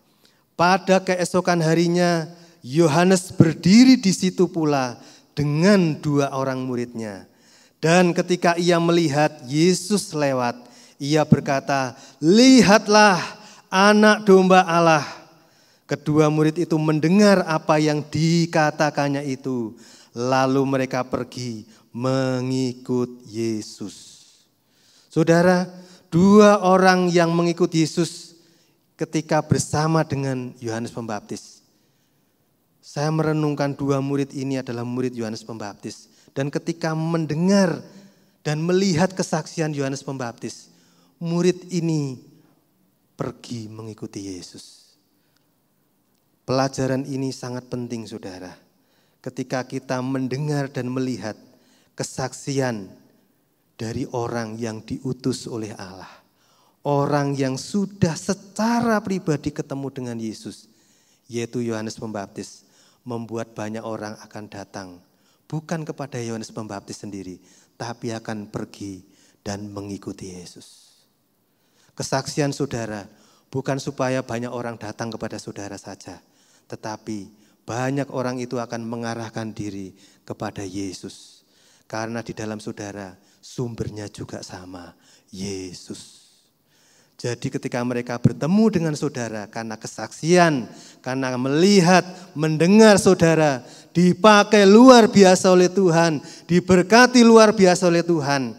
Pada keesokan harinya Yohanes berdiri di situ pula dengan 2 orang muridnya. Dan ketika ia melihat Yesus lewat, ia berkata, "Lihatlah anak domba Allah." Kedua murid itu mendengar apa yang dikatakannya itu. Lalu mereka pergi mengikut Yesus. Saudara, 2 orang yang mengikut Yesus ketika bersama dengan Yohanes Pembaptis. Saya merenungkan 2 murid ini adalah murid Yohanes Pembaptis. Dan ketika mendengar dan melihat kesaksian Yohanes Pembaptis, murid ini pergi mengikuti Yesus. Pelajaran ini sangat penting, saudara. Ketika kita mendengar dan melihat kesaksian dari orang yang diutus oleh Allah. Orang yang sudah secara pribadi ketemu dengan Yesus, yaitu Yohanes Pembaptis, membuat banyak orang akan datang. Bukan kepada Yohanes Pembaptis sendiri, tapi akan pergi dan mengikuti Yesus. Kesaksian saudara bukan supaya banyak orang datang kepada saudara saja, tetapi banyak orang itu akan mengarahkan diri kepada Yesus. Karena di dalam saudara sumbernya juga sama, Yesus. Jadi ketika mereka bertemu dengan saudara karena kesaksian, karena melihat, mendengar saudara dipakai luar biasa oleh Tuhan, diberkati luar biasa oleh Tuhan.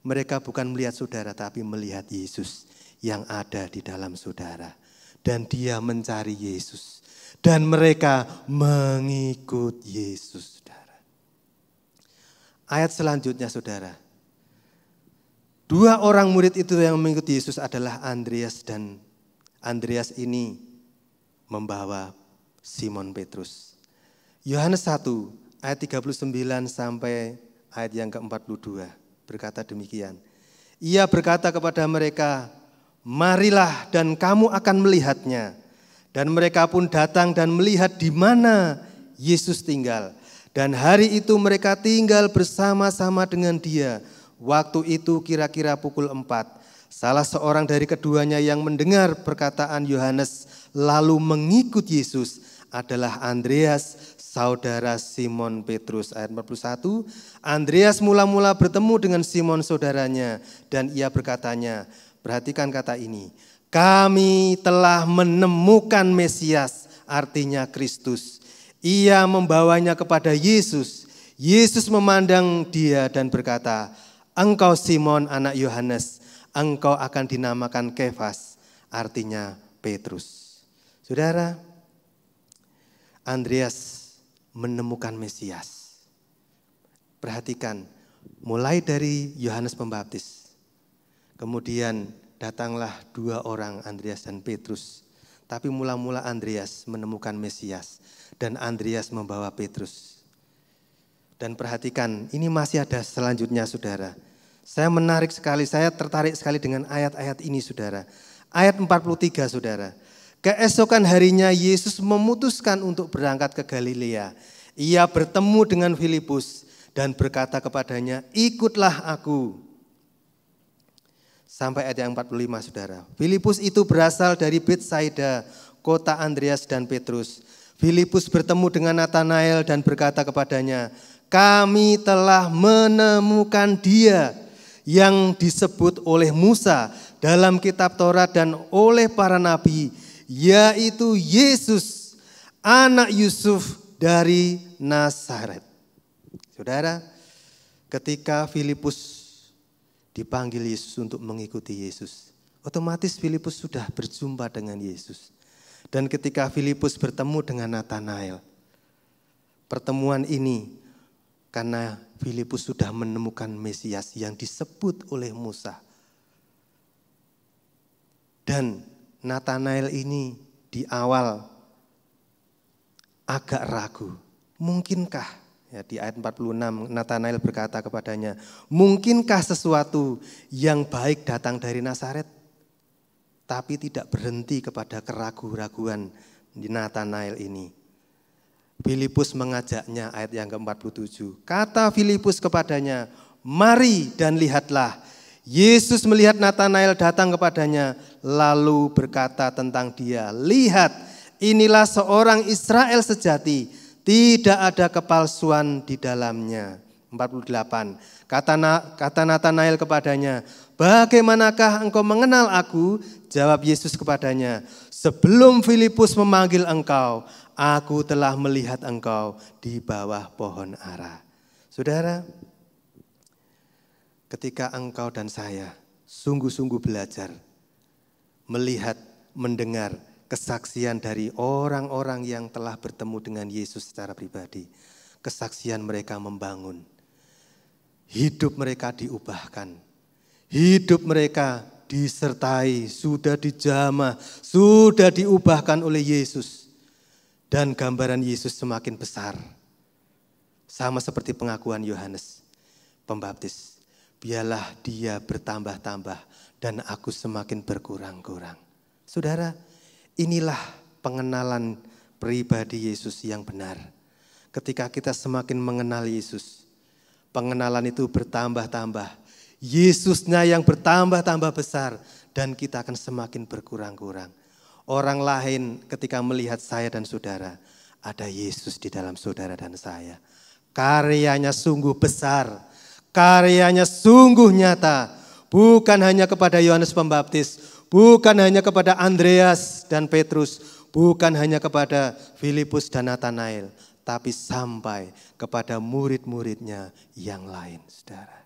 Mereka bukan melihat saudara tapi melihat Yesus yang ada di dalam saudara. Dan dia mencari Yesus. Dan mereka mengikut Yesus, saudara. Ayat selanjutnya, saudara. 2 orang murid itu yang mengikuti Yesus adalah Andreas, dan Andreas ini membawa Simon Petrus. Yohanes 1 ayat 39 sampai ayat yang ke-42 berkata demikian. Ia berkata kepada mereka, "Marilah dan kamu akan melihatnya." Dan mereka pun datang dan melihat di mana Yesus tinggal. Dan hari itu mereka tinggal bersama-sama dengan dia. Waktu itu kira-kira pukul 4. Salah seorang dari keduanya yang mendengar perkataan Yohanes lalu mengikut Yesus adalah Andreas, saudara Simon Petrus. Ayat 41, Andreas mula-mula bertemu dengan Simon saudaranya dan ia berkatanya, perhatikan kata ini, "Kami telah menemukan Mesias," artinya Kristus. Ia membawanya kepada Yesus. Yesus memandang dia dan berkata, "Engkau Simon anak Yohanes, engkau akan dinamakan Kefas," artinya Petrus. Saudara, Andreas menemukan Mesias. Perhatikan, mulai dari Yohanes Pembaptis. Kemudian datanglah 2 orang, Andreas dan Petrus. Tapi mula-mula Andreas menemukan Mesias dan Andreas membawa Petrus. Dan perhatikan, ini masih ada selanjutnya, saudara. Saya tertarik sekali dengan ayat-ayat ini, saudara. Ayat 43, saudara. Keesokan harinya Yesus memutuskan untuk berangkat ke Galilea. Ia bertemu dengan Filipus dan berkata kepadanya, "Ikutlah aku." Sampai ayat yang 45, saudara. Filipus itu berasal dari Betsaida, kota Andreas dan Petrus. Filipus bertemu dengan Natanael dan berkata kepadanya, "Kami telah menemukan Dia yang disebut oleh Musa dalam kitab Taurat dan oleh para nabi, yaitu Yesus, anak Yusuf dari Nazaret." Saudara, ketika Filipus dipanggil Yesus untuk mengikuti Yesus, otomatis Filipus sudah berjumpa dengan Yesus. Dan ketika Filipus bertemu dengan Natanael, pertemuan ini karena Filipus sudah menemukan Mesias yang disebut oleh Musa. Dan Natanael ini di awal agak ragu. Mungkinkah, ya, di ayat 46 Natanael berkata kepadanya, "Mungkinkah sesuatu yang baik datang dari Nazaret?" tapi tidak berhenti kepada keraguan-raguan di Natanael ini. Filipus mengajaknya, ayat yang ke-47. Kata Filipus kepadanya, mari dan lihatlah. Yesus melihat Natanael datang kepadanya, lalu berkata tentang dia, lihat, inilah seorang Israel sejati, tidak ada kepalsuan di dalamnya. 48. Kata Natanael kepadanya, bagaimanakah engkau mengenal aku? Jawab Yesus kepadanya, sebelum Filipus memanggil engkau, aku telah melihat engkau di bawah pohon ara. Saudara, ketika engkau dan saya sungguh-sungguh belajar, melihat, mendengar kesaksian dari orang-orang yang telah bertemu dengan Yesus secara pribadi, kesaksian mereka membangun, hidup mereka diubahkan, hidup mereka disertai, sudah dijamah, sudah diubahkan oleh Yesus. Dan gambaran Yesus semakin besar. Sama seperti pengakuan Yohanes Pembaptis. Biarlah dia bertambah-tambah dan aku semakin berkurang-kurang. Saudara, inilah pengenalan pribadi Yesus yang benar. Ketika kita semakin mengenal Yesus, pengenalan itu bertambah-tambah. Yesusnya yang bertambah-tambah besar dan kita akan semakin berkurang-kurang. Orang lain ketika melihat saya dan saudara, ada Yesus di dalam saudara dan saya. Karyanya sungguh besar, karyanya sungguh nyata. Bukan hanya kepada Yohanes Pembaptis, bukan hanya kepada Andreas dan Petrus, bukan hanya kepada Filipus dan Natanael, tapi sampai kepada murid-muridnya yang lain, saudara.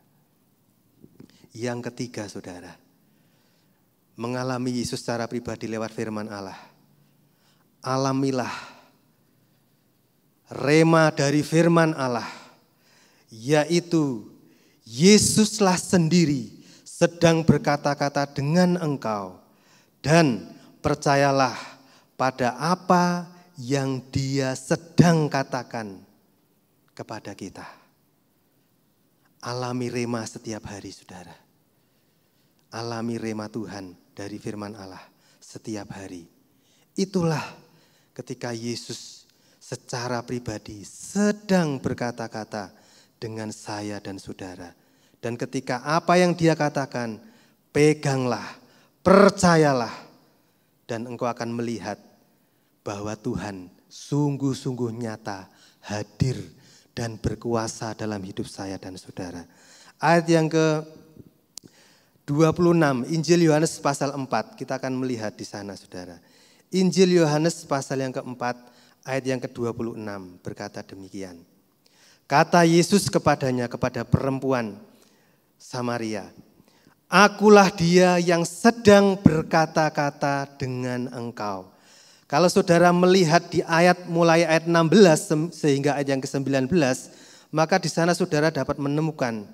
Yang ketiga, saudara, mengalami Yesus secara pribadi lewat firman Allah. Alamilah rema dari firman Allah, yaitu Yesuslah sendiri sedang berkata-kata dengan engkau dan percayalah pada apa yang Dia sedang katakan kepada kita. Alami rema setiap hari, saudara. Alami rema Tuhan dari firman Allah setiap hari. Itulah ketika Yesus secara pribadi sedang berkata-kata dengan saya dan saudara. Dan ketika apa yang Dia katakan, peganglah, percayalah. Dan engkau akan melihat bahwa Tuhan sungguh-sungguh nyata, hadir dan berkuasa dalam hidup saya dan saudara. Ayat yang ke-26, Injil Yohanes pasal 4, kita akan melihat di sana, saudara. Injil Yohanes pasal yang keempat, ayat yang ke-26 berkata demikian. Kata Yesus kepadanya, kepada perempuan Samaria, akulah Dia yang sedang berkata-kata dengan engkau. Kalau saudara melihat di ayat mulai ayat 16 sehingga ayat yang ke-19, maka di sana saudara dapat menemukan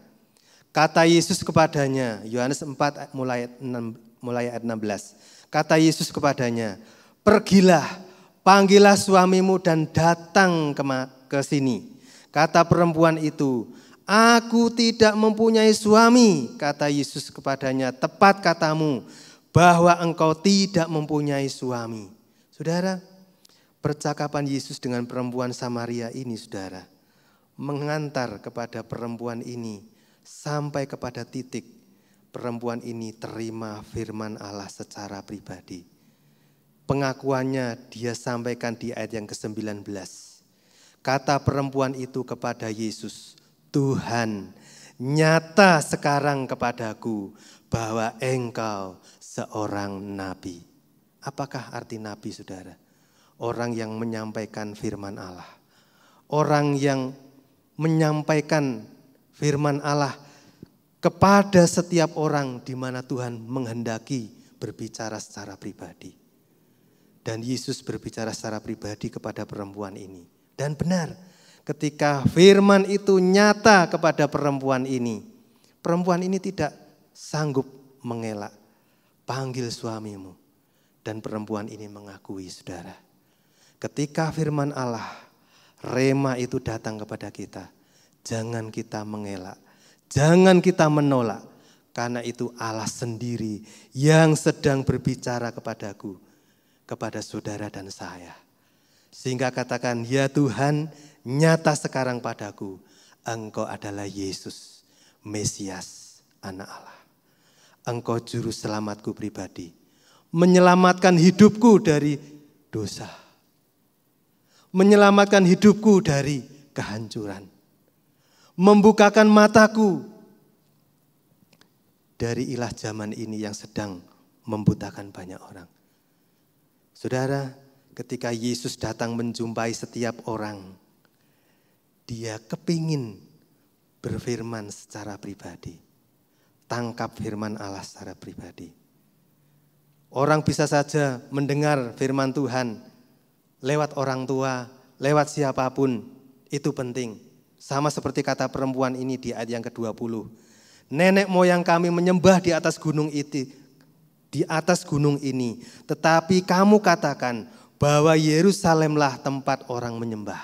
kata Yesus kepadanya, Yohanes 4 mulai ayat 16. Kata Yesus kepadanya, pergilah, panggillah suamimu dan datang ke sini. Kata perempuan itu, aku tidak mempunyai suami. Kata Yesus kepadanya, tepat katamu bahwa engkau tidak mempunyai suami. Saudara, percakapan Yesus dengan perempuan Samaria ini, saudara, mengantar kepada perempuan ini sampai kepada titik perempuan ini terima firman Allah secara pribadi. Pengakuannya dia sampaikan di ayat yang ke-19. Kata perempuan itu kepada Yesus, Tuhan, nyata sekarang kepadaku bahwa engkau seorang nabi. Apakah arti nabi, saudara? Orang yang menyampaikan firman Allah. Orang yang menyampaikan firman Allah kepada setiap orang di mana Tuhan menghendaki berbicara secara pribadi. Dan Yesus berbicara secara pribadi kepada perempuan ini. Dan benar, ketika firman itu nyata kepada perempuan ini tidak sanggup mengelak. Panggil suamimu. Dan perempuan ini mengakui, saudara. Ketika firman Allah, rema itu datang kepada kita, jangan kita mengelak, jangan kita menolak. Karena itu Allah sendiri yang sedang berbicara kepadaku, kepada saudara dan saya. Sehingga katakan, ya Tuhan, nyata sekarang padaku, Engkau adalah Yesus, Mesias, Anak Allah. Engkau juru selamatku pribadi, menyelamatkan hidupku dari dosa, menyelamatkan hidupku dari kehancuran, membukakan mataku dari ilah zaman ini yang sedang membutakan banyak orang. Saudara, ketika Yesus datang menjumpai setiap orang, dia kepingin berfirman secara pribadi. Tangkap firman Allah secara pribadi. Orang bisa saja mendengar firman Tuhan lewat orang tua, lewat siapapun, itu penting. Sama seperti kata perempuan ini di ayat yang ke-20. Nenek moyang kami menyembah di atas gunung itu, di atas gunung ini. Tetapi kamu katakan bahwa Yerusalemlah tempat orang menyembah.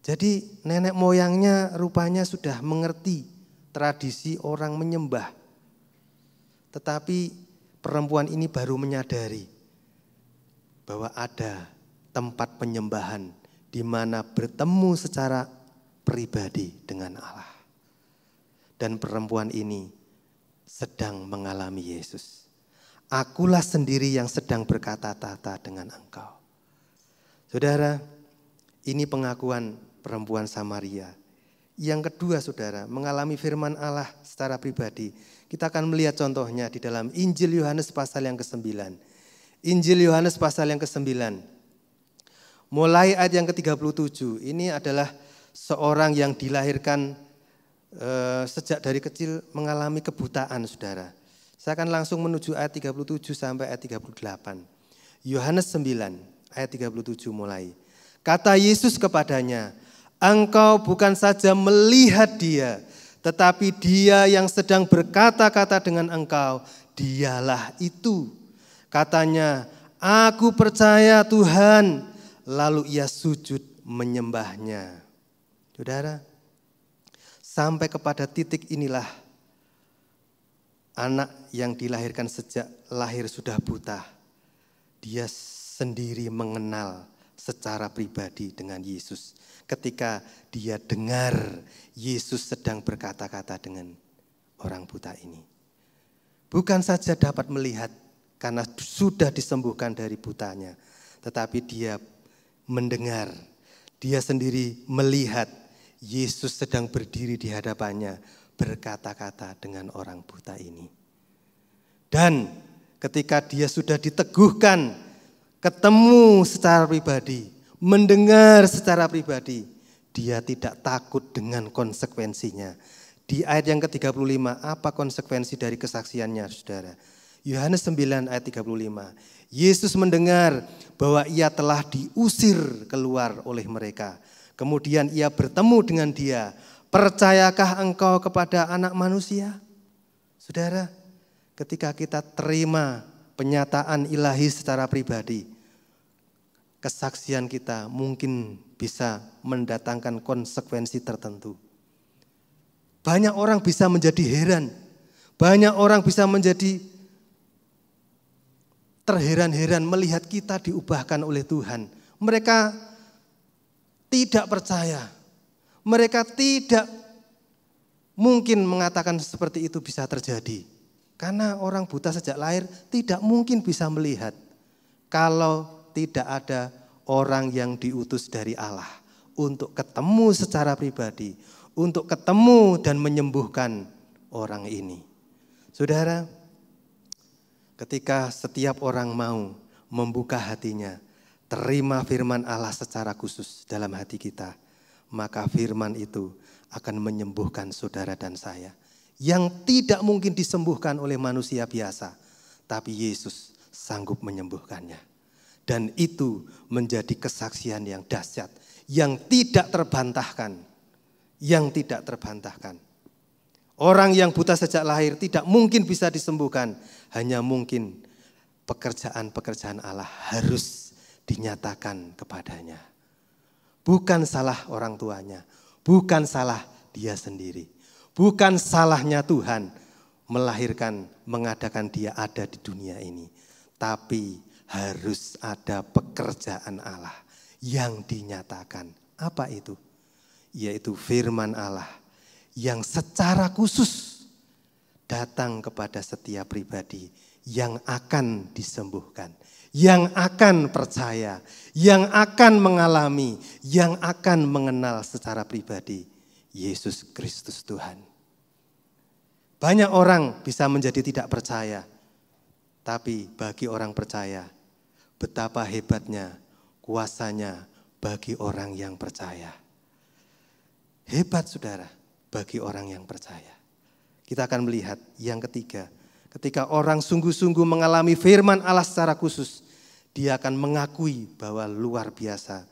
Jadi nenek moyangnya rupanya sudah mengerti tradisi orang menyembah. Tetapi perempuan ini baru menyadari bahwa ada tempat penyembahan di mana bertemu secara pribadi dengan Allah. Dan perempuan ini sedang mengalami Yesus. Akulah sendiri yang sedang berkata-kata dengan engkau. Saudara, ini pengakuan perempuan Samaria. Yang kedua, saudara, mengalami firman Allah secara pribadi. Kita akan melihat contohnya di dalam Injil Yohanes pasal yang ke-9. Injil Yohanes pasal yang ke-9. Mulai ayat yang ke-37. Ini adalah seorang yang dilahirkan sejak dari kecil mengalami kebutaan, saudara. Saya akan langsung menuju ayat 37 sampai ayat 38. Yohanes 9 ayat 37 mulai. Kata Yesus kepadanya, engkau bukan saja melihat dia, tetapi dia yang sedang berkata-kata dengan engkau, dialah itu. Katanya, aku percaya Tuhan. Lalu ia sujud menyembahnya. Saudara, sampai kepada titik inilah anak yang dilahirkan sejak lahir sudah buta. Dia sendiri mengenal secara pribadi dengan Yesus. Ketika dia dengar Yesus sedang berkata-kata dengan orang buta ini. Bukan saja dapat melihat karena sudah disembuhkan dari butanya. Tetapi dia mendengar, dia sendiri melihat Yesus sedang berdiri di hadapannya berkata-kata dengan orang buta ini. Dan ketika dia sudah diteguhkan, ketemu secara pribadi, mendengar secara pribadi, dia tidak takut dengan konsekuensinya. Di ayat yang ke-35, apa konsekuensi dari kesaksiannya, saudara? Yohanes 9 ayat 35. Yesus mendengar bahwa ia telah diusir keluar oleh mereka. Kemudian ia bertemu dengan dia. Percayakah engkau kepada anak manusia? Saudara, ketika kita terima penyataan ilahi secara pribadi, kesaksian kita mungkin bisa mendatangkan konsekuensi tertentu. Banyak orang bisa menjadi heran. Banyak orang bisa menjadi terheran-heran melihat kita diubahkan oleh Tuhan. Mereka tidak percaya. Mereka tidak mungkin mengatakan seperti itu bisa terjadi. Karena orang buta sejak lahir tidak mungkin bisa melihat kalau tidak ada orang yang diutus dari Allah untuk ketemu secara pribadi, untuk ketemu dan menyembuhkan orang ini. Saudara, ketika setiap orang mau membuka hatinya, terima firman Allah secara khusus dalam hati kita, maka firman itu akan menyembuhkan saudara dan saya. Yang tidak mungkin disembuhkan oleh manusia biasa, tapi Yesus sanggup menyembuhkannya. Dan itu menjadi kesaksian yang dahsyat, yang tidak terbantahkan. Yang tidak terbantahkan. Orang yang buta sejak lahir tidak mungkin bisa disembuhkan. Hanya mungkin pekerjaan-pekerjaan Allah harus dinyatakan kepadanya. Bukan salah orang tuanya, bukan salah dia sendiri. Bukan salahnya Tuhan melahirkan, mengadakan dia ada di dunia ini. Tapi harus ada pekerjaan Allah yang dinyatakan. Apa itu? Yaitu firman Allah yang secara khusus datang kepada setiap pribadi yang akan disembuhkan, yang akan percaya, yang akan mengalami, yang akan mengenal secara pribadi Yesus Kristus Tuhan. Banyak orang bisa menjadi tidak percaya, tapi bagi orang percaya, betapa hebatnya kuasanya bagi orang yang percaya. Hebat saudara, bagi orang yang percaya. Kita akan melihat yang ketiga, ketika orang sungguh-sungguh mengalami firman Allah secara khusus, dia akan mengakui bahwa luar biasa,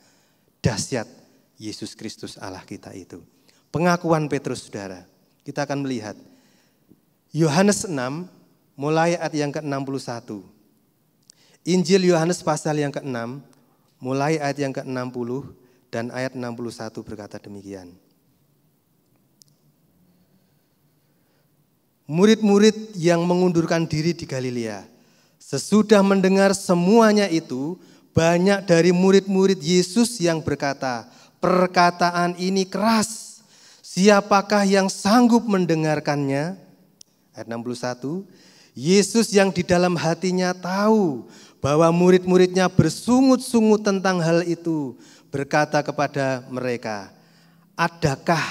dahsyat Yesus Kristus Allah kita itu. Pengakuan Petrus saudara, kita akan melihat Yohanes 6 mulai ayat yang ke-61. Injil Yohanes pasal yang ke-6 mulai ayat yang ke-60 dan ayat 61 berkata demikian. Murid-murid yang mengundurkan diri di Galilea, sesudah mendengar semuanya itu, banyak dari murid-murid Yesus yang berkata, perkataan ini keras, siapakah yang sanggup mendengarkannya? Ayat 61, Yesus yang di dalam hatinya tahu bahwa murid-muridnya bersungut-sungut tentang hal itu, berkata kepada mereka, adakah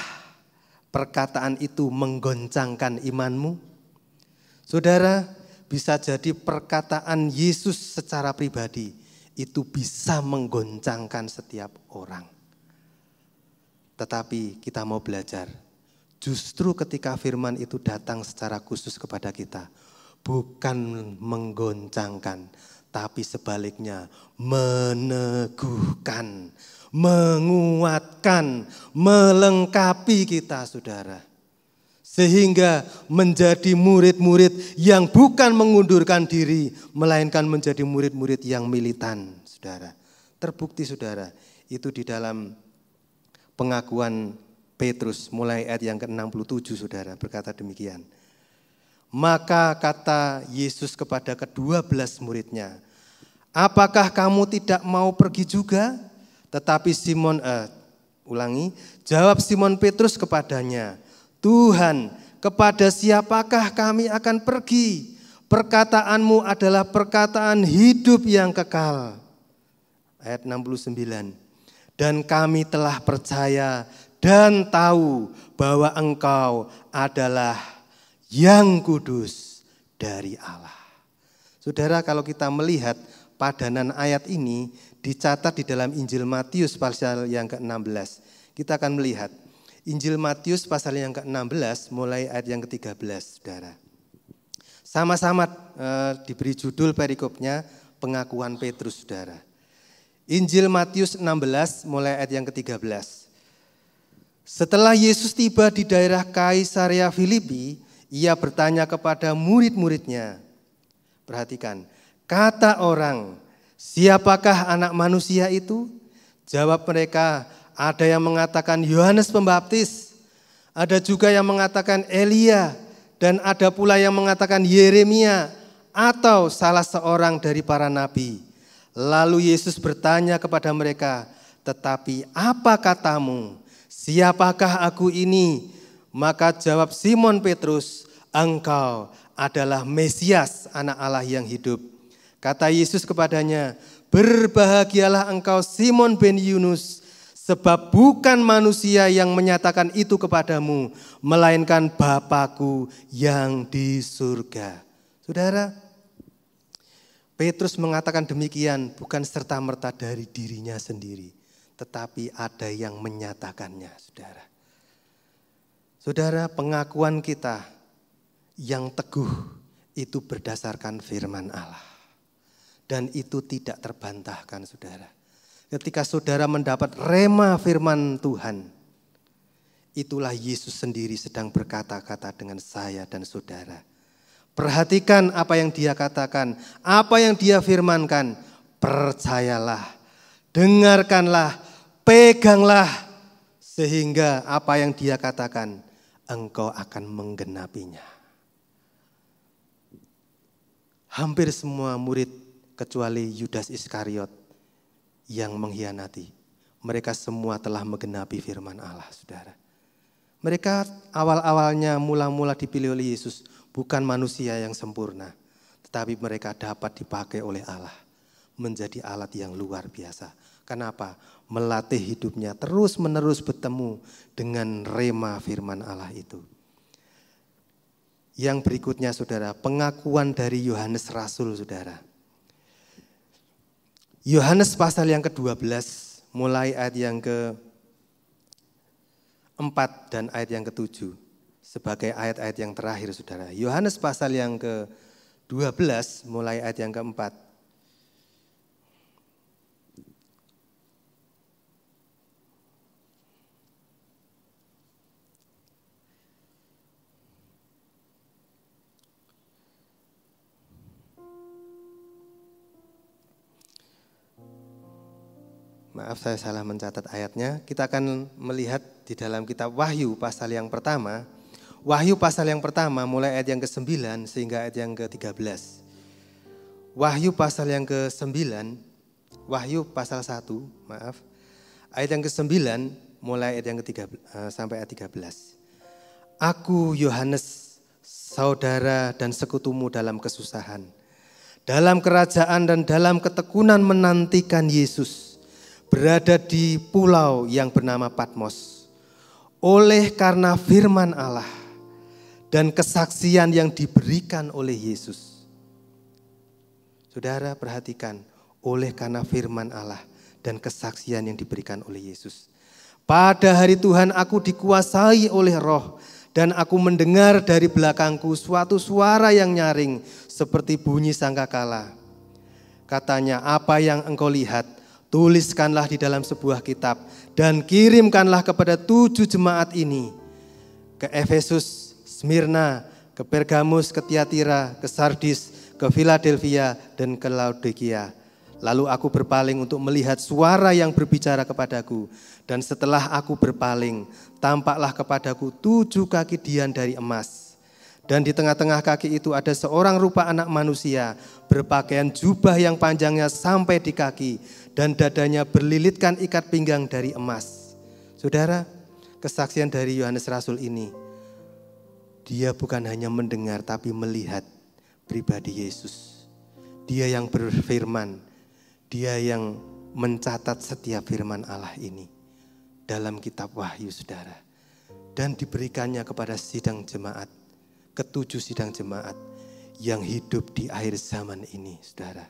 perkataan itu menggoncangkan imanmu? Saudara, bisa jadi perkataan Yesus secara pribadi itu bisa menggoncangkan setiap orang. Tetapi kita mau belajar, justru ketika firman itu datang secara khusus kepada kita, bukan menggoncangkan, tapi sebaliknya meneguhkan, menguatkan, melengkapi kita saudara. Sehingga menjadi murid-murid yang bukan mengundurkan diri, melainkan menjadi murid-murid yang militan saudara. Terbukti saudara, itu di dalam pengakuan Petrus mulai ayat yang ke-67 saudara berkata demikian. Maka kata Yesus kepada ke-12 muridnya, apakah kamu tidak mau pergi juga? Tetapi jawab Simon Petrus kepadanya, Tuhan, kepada siapakah kami akan pergi? Perkataanmu adalah perkataan hidup yang kekal. Ayat 69, dan kami telah percaya dan tahu bahwa engkau adalah yang kudus dari Allah. Saudara, kalau kita melihat padanan ayat ini dicatat di dalam Injil Matius pasal yang ke-16. Kita akan melihat Injil Matius pasal yang ke-16 mulai ayat yang ke-13, saudara. Sama-sama diberi judul perikopnya pengakuan Petrus, saudara. Injil Matius 16 mulai ayat yang ke-13. Setelah Yesus tiba di daerah Kaisarea Filipi, ia bertanya kepada murid-muridnya. Perhatikan, kata orang, siapakah anak manusia itu? Jawab mereka, ada yang mengatakan Yohanes Pembaptis, ada juga yang mengatakan Elia, dan ada pula yang mengatakan Yeremia atau salah seorang dari para nabi. Lalu Yesus bertanya kepada mereka, tetapi apa katamu? Siapakah aku ini? Maka jawab Simon Petrus, engkau adalah Mesias, anak Allah yang hidup. Kata Yesus kepadanya, berbahagialah engkau Simon bin Yunus, sebab bukan manusia yang menyatakan itu kepadamu, melainkan Bapa-Ku yang di surga. Saudara, Petrus mengatakan demikian bukan serta-merta dari dirinya sendiri, tetapi ada yang menyatakannya, saudara. Saudara, pengakuan kita yang teguh itu berdasarkan firman Allah. Dan itu tidak terbantahkan, saudara. Ketika saudara mendapat rema firman Tuhan, itulah Yesus sendiri sedang berkata-kata dengan saya dan saudara. Perhatikan apa yang dia katakan, apa yang dia firmankan. Percayalah, dengarkanlah, peganglah. Sehingga apa yang dia katakan, engkau akan menggenapinya. Hampir semua murid kecuali Yudas Iskariot yang mengkhianati, mereka semua telah menggenapi firman Allah, saudara. Mereka awal-awalnya mula-mula dipilih oleh Yesus, bukan manusia yang sempurna, tetapi mereka dapat dipakai oleh Allah menjadi alat yang luar biasa. Kenapa? Melatih hidupnya terus-menerus bertemu dengan rema firman Allah itu. Yang berikutnya, saudara, pengakuan dari Yohanes Rasul, saudara. Yohanes pasal yang ke-12, mulai ayat yang ke-4 dan ayat yang ke-7. Sebagai ayat-ayat yang terakhir, saudara. Yohanes pasal yang ke-12, mulai ayat yang ke-4. Maaf, saya salah mencatat ayatnya. Kita akan melihat di dalam kitab Wahyu pasal yang pertama. Wahyu pasal yang pertama mulai ayat yang ke-9 sehingga ayat yang ke-13. Wahyu pasal yang ke-9, Wahyu pasal 1, maaf. Ayat yang ke-9 mulai ayat yang ke-13 sampai ayat 13. Aku Yohanes, saudara dan sekutumu dalam kesusahan, dalam kerajaan dan dalam ketekunan menantikan Yesus, berada di pulau yang bernama Patmos. Oleh karena firman Allah dan kesaksian yang diberikan oleh Yesus. Saudara perhatikan, oleh karena firman Allah dan kesaksian yang diberikan oleh Yesus. Pada hari Tuhan aku dikuasai oleh Roh dan aku mendengar dari belakangku suatu suara yang nyaring seperti bunyi sangkakala. Katanya, apa yang engkau lihat, tuliskanlah di dalam sebuah kitab dan kirimkanlah kepada 7 jemaat ini. Ke Efesus, Smyrna, ke Pergamus, ke Tiatira, ke Sardis, ke Philadelphia dan ke Laodikia. Lalu aku berpaling untuk melihat suara yang berbicara kepadaku. Dan setelah aku berpaling, tampaklah kepadaku 7 kaki dian dari emas. Dan di tengah-tengah kaki itu ada seorang rupa anak manusia, berpakaian jubah yang panjangnya sampai di kaki, dan dadanya berlilitkan ikat pinggang dari emas. Saudara, kesaksian dari Yohanes Rasul ini, dia bukan hanya mendengar tapi melihat pribadi Yesus. Dia yang berfirman, dia yang mencatat setiap firman Allah ini dalam kitab Wahyu, saudara. Dan diberikannya kepada sidang jemaat, ke-7 sidang jemaat yang hidup di akhir zaman ini, saudara.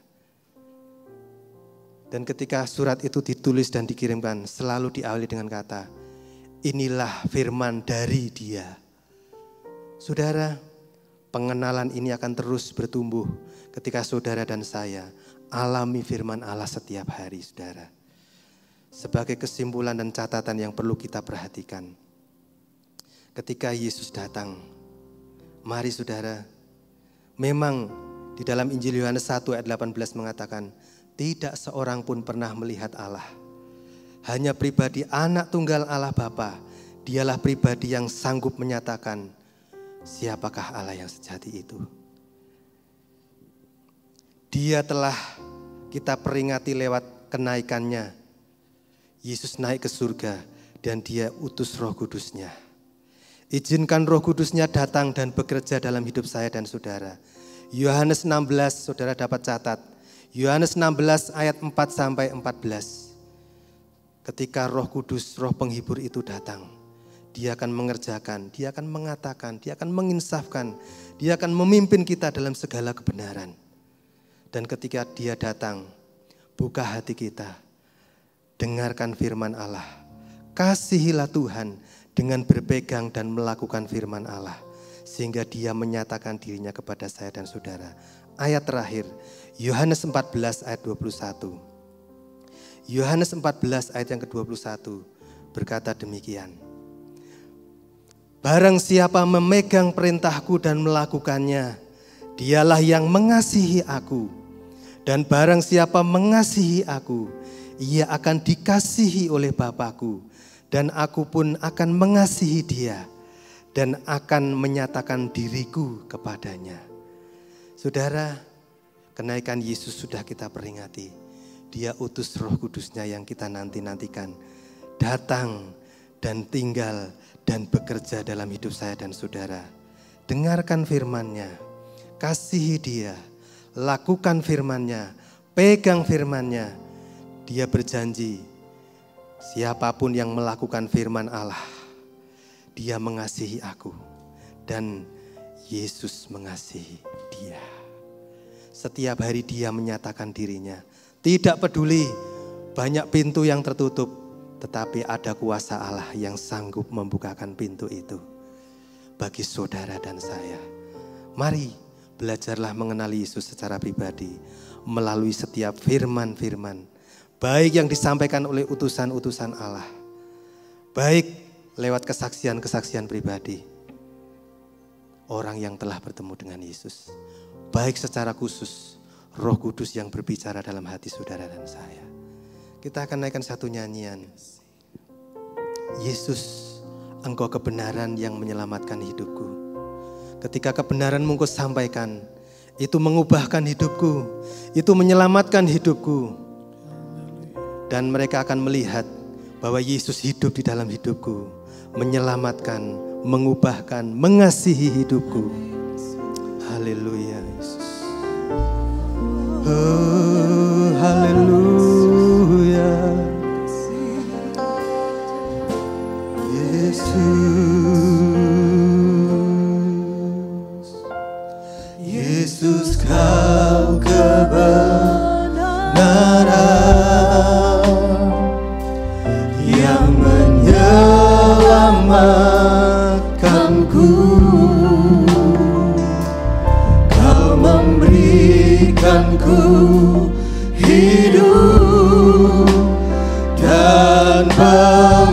Dan ketika surat itu ditulis dan dikirimkan, selalu diawali dengan kata, inilah firman dari Dia. Saudara, pengenalan ini akan terus bertumbuh ketika saudara dan saya alami firman Allah setiap hari, saudara. Sebagai kesimpulan dan catatan yang perlu kita perhatikan, ketika Yesus datang, mari saudara, memang di dalam Injil Yohanes 1 ayat 18 mengatakan, tidak seorang pun pernah melihat Allah. Hanya pribadi anak tunggal Allah Bapa, dialah pribadi yang sanggup menyatakan siapakah Allah yang sejati itu. Dia telah kita peringati lewat kenaikannya. Yesus naik ke surga dan dia utus Roh Kudusnya. Izinkan Roh Kudusnya datang dan bekerja dalam hidup saya dan saudara. Yohanes 16, saudara dapat catat. Yohanes 16 ayat 4 sampai 14. Ketika Roh Kudus, Roh Penghibur itu datang, Dia akan mengerjakan, Dia akan mengatakan, Dia akan menginsafkan, Dia akan memimpin kita dalam segala kebenaran. Dan ketika Dia datang, buka hati kita, dengarkan firman Allah. Kasihilah Tuhan dengan berpegang dan melakukan firman Allah, sehingga Dia menyatakan dirinya kepada saya dan saudara. Ayat terakhir, Yohanes 14 ayat 21. Yohanes 14 ayat yang ke-21 berkata demikian. Barang siapa memegang perintahku dan melakukannya, dialah yang mengasihi aku. Dan barang siapa mengasihi aku, ia akan dikasihi oleh Bapa-Ku. Dan aku pun akan mengasihi dia dan akan menyatakan diriku kepadanya. Saudara, kenaikan Yesus sudah kita peringati. Dia utus Roh Kudusnya yang kita nanti-nantikan datang dan tinggal dan bekerja dalam hidup saya dan saudara. Dengarkan firman-Nya, kasihi Dia, lakukan firman-Nya, pegang firman-Nya. Dia berjanji, siapapun yang melakukan firman Allah, dia mengasihi aku dan Yesus mengasihi dia. Setiap hari dia menyatakan dirinya. Tidak peduli banyak pintu yang tertutup, tetapi ada kuasa Allah yang sanggup membukakan pintu itu bagi saudara dan saya. Mari belajarlah mengenali Yesus secara pribadi melalui setiap firman-firman, baik yang disampaikan oleh utusan-utusan Allah, baik lewat kesaksian-kesaksian pribadi orang yang telah bertemu dengan Yesus, baik secara khusus Roh Kudus yang berbicara dalam hati saudara dan saya. Kita akan naikkan satu nyanyian. Yesus, Engkau kebenaran yang menyelamatkan hidupku. Ketika kebenaran-Mu Engkau sampaikan, itu mengubahkan hidupku, itu menyelamatkan hidupku. Dan mereka akan melihat bahwa Yesus hidup di dalam hidupku, menyelamatkan, mengubahkan, mengasihi hidupku. Haleluya Yesus. Oh, haleluya. Yesus, Yesus Kau kebenaran yang menyelamatkanku. Kau memberikanku hidup dan pengharapan.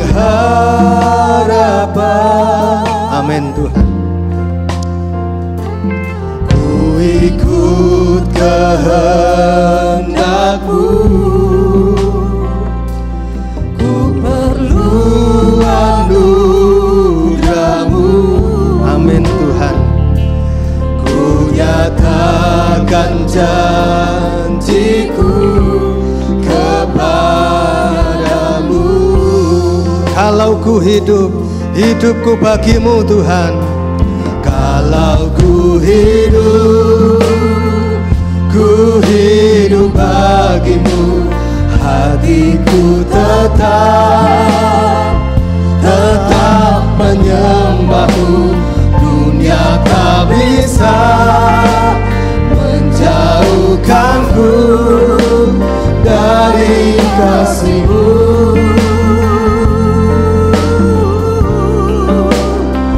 Amin Tuhan. Ku ikut kehendak-Mu, ku perlu anugerah-Mu. Amin Tuhan. Ku nyatakan janjiku kepadamu. Kalau ku hidup, hidupku bagimu Tuhan. Kalau ku hidup bagimu. Hatiku tetap menyembah-Mu. Dunia tak bisa menjauhkanku dari kasih-Mu.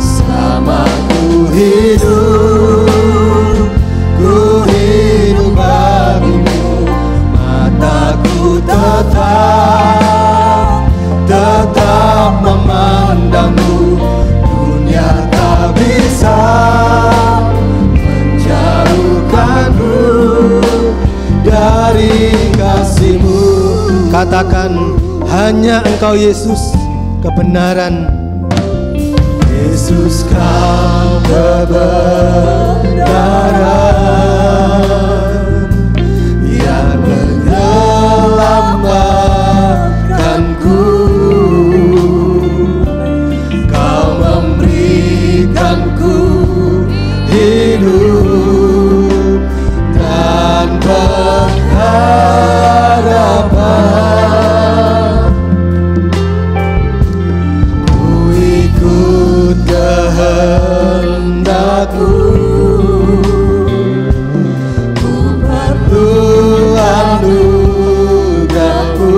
Selama ku hidup bagimu. Mataku tetap memandang-Mu. Dunia tak bisa menjauhkanku dari kasih-Mu. Katakan, hanya Engkau Yesus kebenaran. Yesus Kau kebenaran yang menyelamatkanku. Kau memberikanku hidup dan pengharapan. Ku ikut kehendak-Mu, ku perlu anugerah-Mu.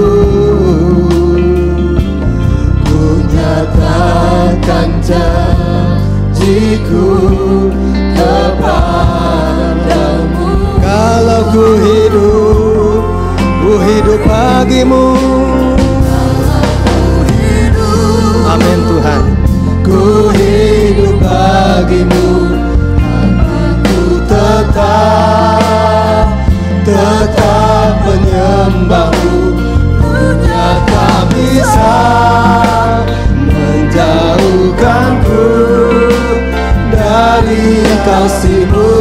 Ku nyatakan janjiku kepadamu. Kalau ku hidup bagimu. Amin Tuhan. Ku hidup bagimu. Hatiku tetap menyembah-Mu. Dunia tak bisa menjauhkanku dari kasih-Mu.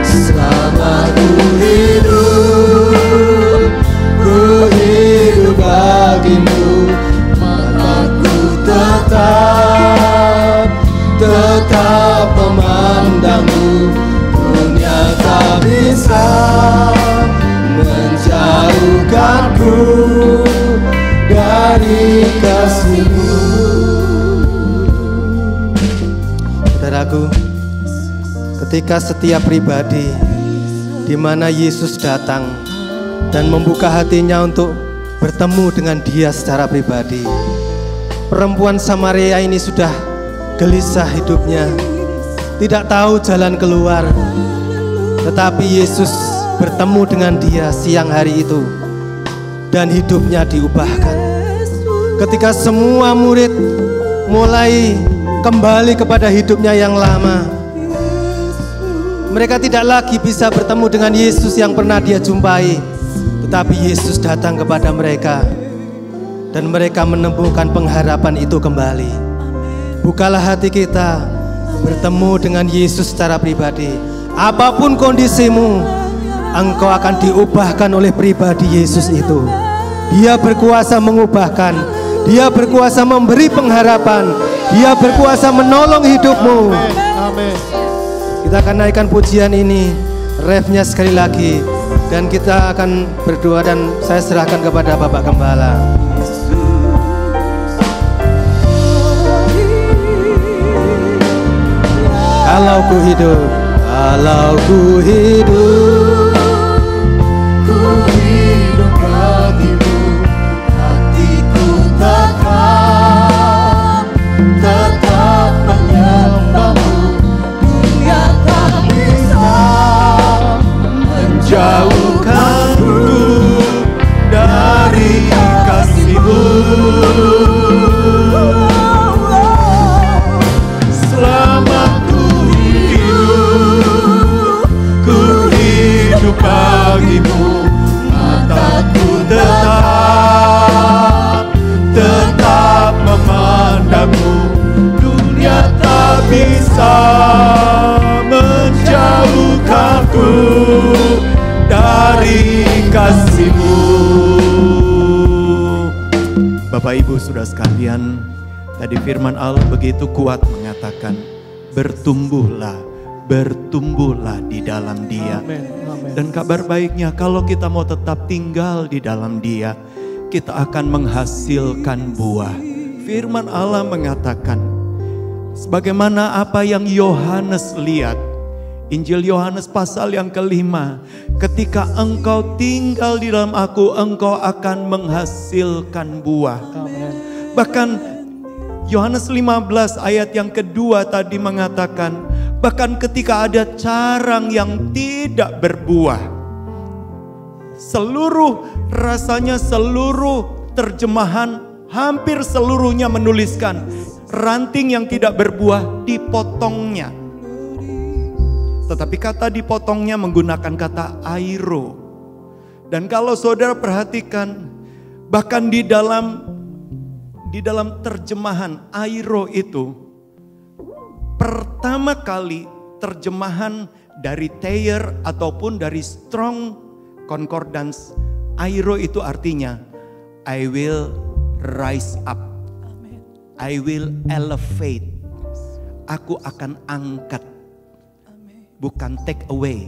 Selama ku hidup bagi-Mu. Mataku tetap memandang-Mu. Dunia tak bisa menjauhkanku dari kasih-Mu. Saudaraku, ketika setiap pribadi di mana Yesus datang dan membuka hatinya untuk bertemu dengan Dia secara pribadi, perempuan Samaria ini sudah gelisah hidupnya, tidak tahu jalan keluar. Tetapi Yesus bertemu dengan dia siang hari itu dan hidupnya diubahkan. Ketika semua murid mulai kembali kepada hidupnya yang lama, mereka tidak lagi bisa bertemu dengan Yesus yang pernah dia jumpai. Tetapi Yesus datang kepada mereka dan mereka menemukan pengharapan itu kembali. Bukalah hati kita bertemu dengan Yesus secara pribadi. Apapun kondisimu, engkau akan diubahkan oleh pribadi Yesus itu. Dia berkuasa mengubahkan, Dia berkuasa memberi pengharapan, Dia berkuasa menolong hidupmu. Amin. Kita akan naikkan pujian ini, refnya sekali lagi, dan kita akan berdoa dan saya serahkan kepada Bapak Gembala. Kalau ku hidup bagimu, hatiku tetap menyembah-Mu. Dunia tak bisa menjauhkanku dari kasih-Mu. Selama ku hidup bagimu, mataku tetap memandang-Mu. Dunia tak bisa menjauhkanku dari kasih-Mu. Bapak Ibu Saudara sekalian, tadi firman Allah begitu kuat mengatakan, bertumbuhlah di dalam Dia. Dan kabar baiknya, kalau kita mau tetap tinggal di dalam Dia, kita akan menghasilkan buah. Firman Allah mengatakan, sebagaimana apa yang Yohanes lihat, Injil Yohanes pasal yang ke-5, ketika engkau tinggal di dalam Aku, engkau akan menghasilkan buah. Bahkan Yohanes 15 ayat yang kedua tadi mengatakan, bahkan ketika ada carang yang tidak berbuah, seluruh terjemahan hampir seluruhnya menuliskan ranting yang tidak berbuah dipotongnya. Tetapi kata dipotongnya menggunakan kata airo. Dan kalau saudara perhatikan, bahkan di dalam terjemahan airo itu, pertama kali terjemahan dari Thayer ataupun dari Strong Concordance, airo itu artinya I will rise up, I will elevate, aku akan angkat. Bukan take away,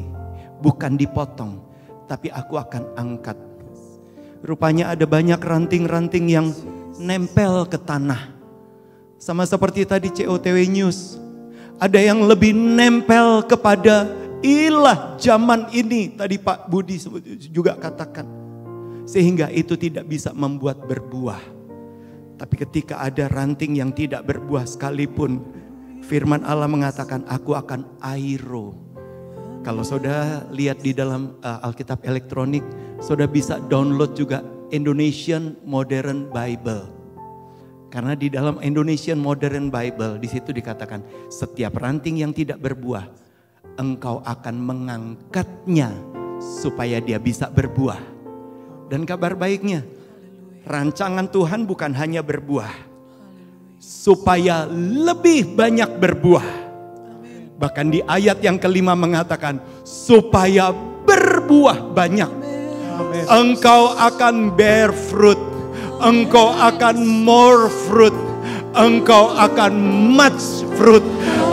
bukan dipotong, tapi aku akan angkat. Rupanya ada banyak ranting-ranting yang nempel ke tanah. Sama seperti tadi COTW News, ada yang lebih nempel kepada ilah zaman ini. Tadi Pak Budi juga katakan, sehingga itu tidak bisa membuat berbuah. Tapi ketika ada ranting yang tidak berbuah sekalipun, firman Allah mengatakan, aku akan airo. Kalau saudara lihat di dalam Alkitab elektronik, saudara bisa download juga Indonesian Modern Bible. Karena di dalam Indonesian Modern Bible, di situ dikatakan, setiap ranting yang tidak berbuah, engkau akan mengangkatnya supaya dia bisa berbuah. Dan kabar baiknya, rancangan Tuhan bukan hanya berbuah. supaya lebih banyak berbuah. Bahkan di ayat yang kelima mengatakan, supaya berbuah banyak. Engkau akan bear fruit, engkau akan more fruit, engkau akan much fruit,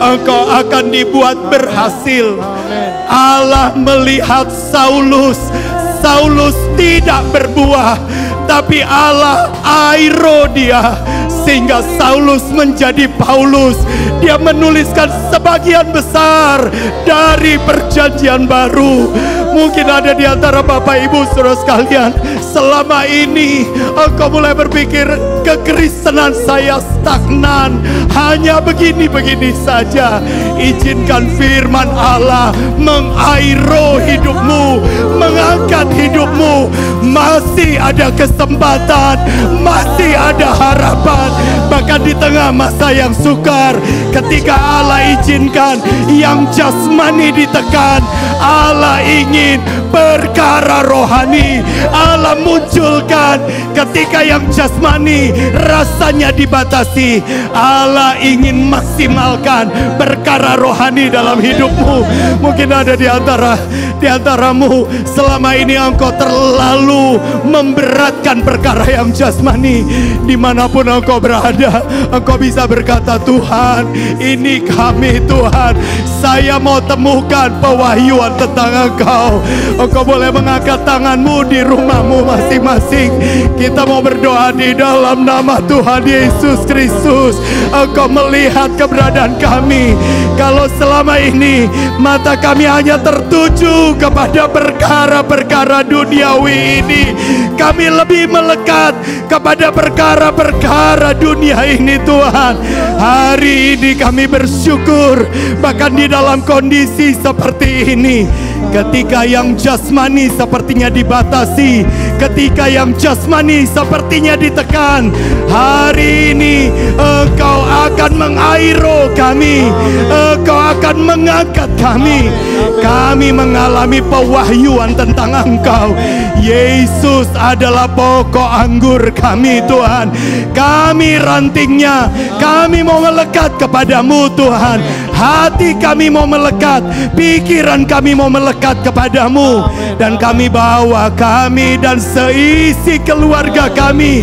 engkau akan dibuat berhasil. Allah melihat Saulus tidak berbuah, tapi Allah airo dia sehingga Saulus menjadi Paulus. Dia menuliskan sebagian besar dari perjanjian baru. Mungkin ada di antara Bapak Ibu Saudara sekalian, selama ini engkau mulai berpikir kekristenan saya stagnan, hanya begini-begini saja. Izinkan firman Allah mengairo hidupmu, mengangkat hidupmu. Masih ada kesempatan, masih ada harapan. Bahkan di tengah masa yang sukar, ketika Allah izinkan yang jasmani ditekan, Allah ingin perkara rohani Allah munculkan. Ketika yang jasmani rasanya dibatasi, Allah ingin maksimalkan perkara rohani dalam hidupmu. Mungkin ada di antaramu selama ini engkau terlalu memberatkan perkara yang jasmani. Dimanapun engkau berada, engkau bisa berkata, Tuhan, ini kami Tuhan, saya mau temukan pewahyuan tentang Engkau. Engkau boleh mengangkat tanganmu di rumahmu masing-masing. Kita mau berdoa di dalam nama Tuhan Yesus Kristus. Engkau melihat keberadaan kami. Kalau selama ini mata kami hanya tertuju kepada perkara-perkara duniawi ini, kami lebih melekat kepada perkara-perkara dunia ini Tuhan. Hari ini kami bersyukur, bahkan di dalam kondisi seperti ini, ketika yang jasmani sepertinya dibatasi, ketika yang jasmani sepertinya ditekan, hari ini Engkau akan mengairo kami, Engkau akan mengangkat kami. Kami mengalami pewahyuan tentang Engkau. Yesus adalah pokok anggur kami Tuhan. Kami rantingnya, kami mau melekat kepadamu Tuhan. Hati kami mau melekat, pikiran kami mau melekat kepadamu. Dan kami bawa kami dan seisi keluarga kami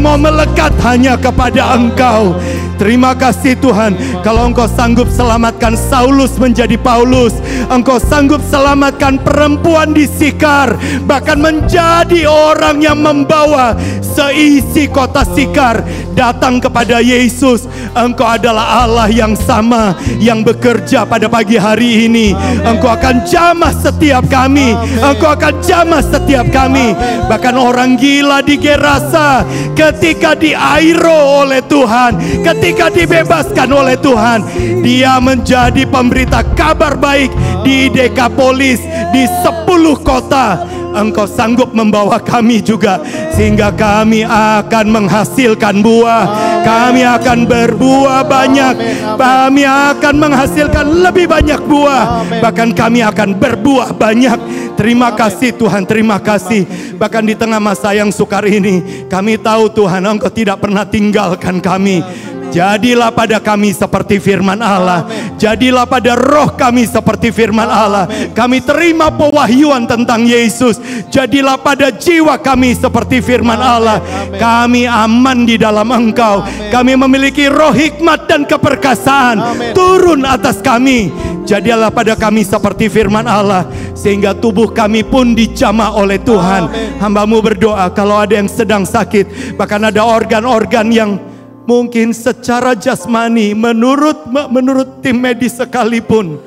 mau melekat hanya kepada Engkau. Terima kasih Tuhan, kalau Engkau sanggup selamatkan Saulus menjadi Paulus, Engkau sanggup selamatkan perempuan di Sikar, bahkan menjadi orang yang membawa seisi kota Sikar datang kepada Yesus. Engkau adalah Allah yang sama yang bekerja pada pagi hari ini. Engkau akan jamah setiap kami, Engkau akan jamah setiap kami. Bahkan orang gila di Gerasa, ketika diairo oleh Tuhan, ketika dibebaskan oleh Tuhan, dia menjadi pemberita kabar baik di Dekapolis, di 10 kota. Engkau sanggup membawa kami juga, sehingga kami akan menghasilkan buah. Kami akan berbuah banyak, kami akan menghasilkan lebih banyak buah, bahkan kami akan berbuah banyak. Terima kasih Tuhan, terima kasih. Bahkan di tengah masa yang sukar ini, kami tahu Tuhan, Engkau tidak pernah tinggalkan kami. Jadilah pada kami seperti firman Allah. Jadilah pada roh kami seperti firman Allah. Kami terima pewahyuan tentang Yesus. Jadilah pada jiwa kami seperti firman Allah. Kami aman di dalam Engkau. Kami memiliki roh hikmat dan keperkasaan turun atas kami. Jadilah pada kami seperti firman Allah, sehingga tubuh kami pun dijamah oleh Tuhan. Hamba-Mu berdoa, kalau ada yang sedang sakit, bahkan ada organ-organ yang mungkin secara jasmani menurut tim medis sekalipun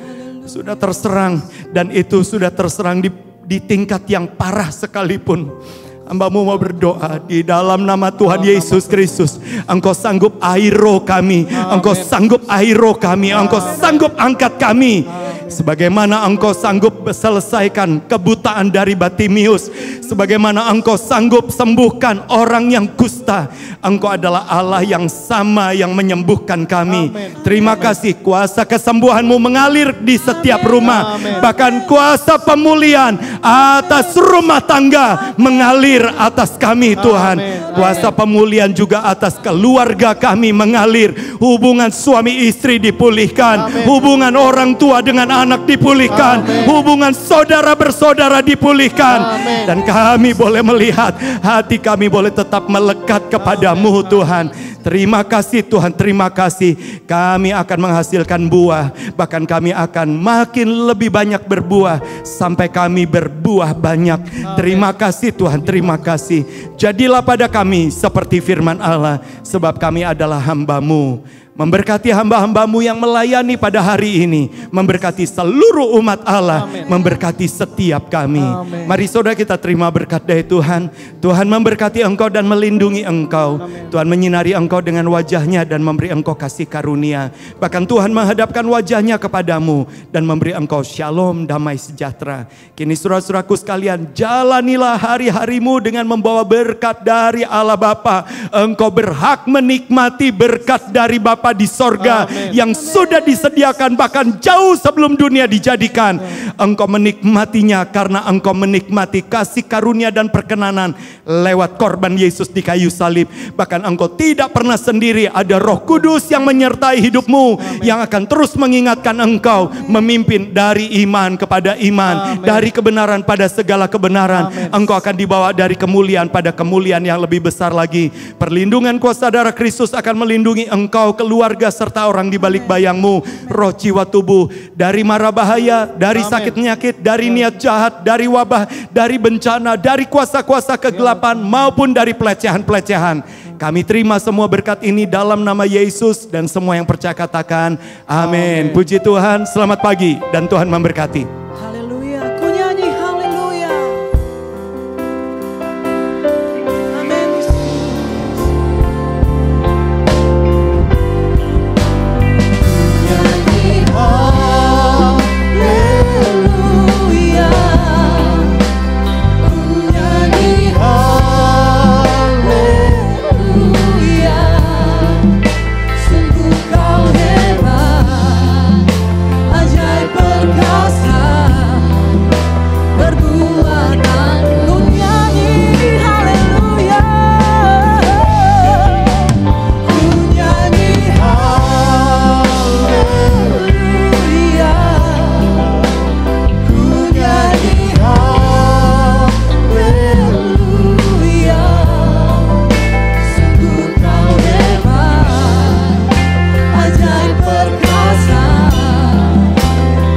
sudah terserang, dan itu sudah terserang di tingkat yang parah sekalipun, hamba-Mu mau berdoa di dalam nama Tuhan Yesus Kristus. Engkau sanggup airo kami, Engkau sanggup airo kami, Engkau sanggup angkat kami. Sebagaimana Engkau sanggup selesaikan kebutaan dari Bartimius, sebagaimana Engkau sanggup sembuhkan orang yang kusta, Engkau adalah Allah yang sama yang menyembuhkan kami. Terima kasih, kuasa kesembuhan-Mu mengalir di setiap rumah. Bahkan kuasa pemulihan atas rumah tangga mengalir atas kami Tuhan. Kuasa pemulihan juga atas keluarga kami mengalir. Hubungan suami istri dipulihkan, hubungan orang tua dengan anak dipulihkan, hubungan saudara bersaudara dipulihkan. Dan kami boleh melihat, hati kami boleh tetap melekat kepada-Mu Tuhan. Terima kasih Tuhan, terima kasih. Kami akan menghasilkan buah, bahkan kami akan makin lebih banyak berbuah sampai kami berbuah banyak. Terima kasih Tuhan, terima kasih. Jadilah pada kami seperti firman Allah, sebab kami adalah hamba-Mu. Memberkati hamba-hamba-Mu yang melayani pada hari ini, memberkati seluruh umat Allah, memberkati setiap kami. Mari saudara kita terima berkat dari Tuhan. Tuhan memberkati engkau dan melindungi engkau. Tuhan menyinari engkau dengan wajah-Nya dan memberi engkau kasih karunia. Bahkan Tuhan menghadapkan wajah-Nya kepadamu dan memberi engkau shalom, damai sejahtera. Kini saudara-saudaraku sekalian, jalanilah hari-harimu dengan membawa berkat dari Allah Bapa. Engkau berhak menikmati berkat dari Bapa di sorga yang sudah disediakan bahkan jauh sebelum dunia dijadikan. Engkau menikmatinya karena engkau menikmati kasih karunia dan perkenanan lewat korban Yesus di kayu salib. Bahkan engkau tidak pernah sendiri, ada Roh Kudus yang menyertai hidupmu, yang akan terus mengingatkan engkau, memimpin dari iman kepada iman, dari kebenaran pada segala kebenaran. Engkau akan dibawa dari kemuliaan pada kemuliaan yang lebih besar lagi. Perlindungan kuasa darah Kristus akan melindungi engkau, keluarga serta orang di balik bayangmu, roh jiwa tubuh, dari mara bahaya, dari sakit penyakit, dari niat jahat, dari wabah, dari bencana, dari kuasa-kuasa kegelapan maupun dari pelecehan-pelecehan. Kami terima semua berkat ini dalam nama Yesus, dan semua yang percaya katakan amin. Puji Tuhan, selamat pagi dan Tuhan memberkati.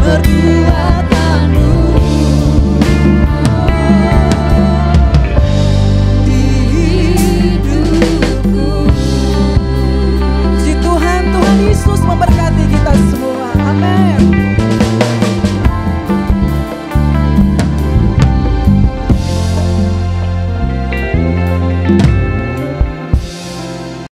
Perbuatanmu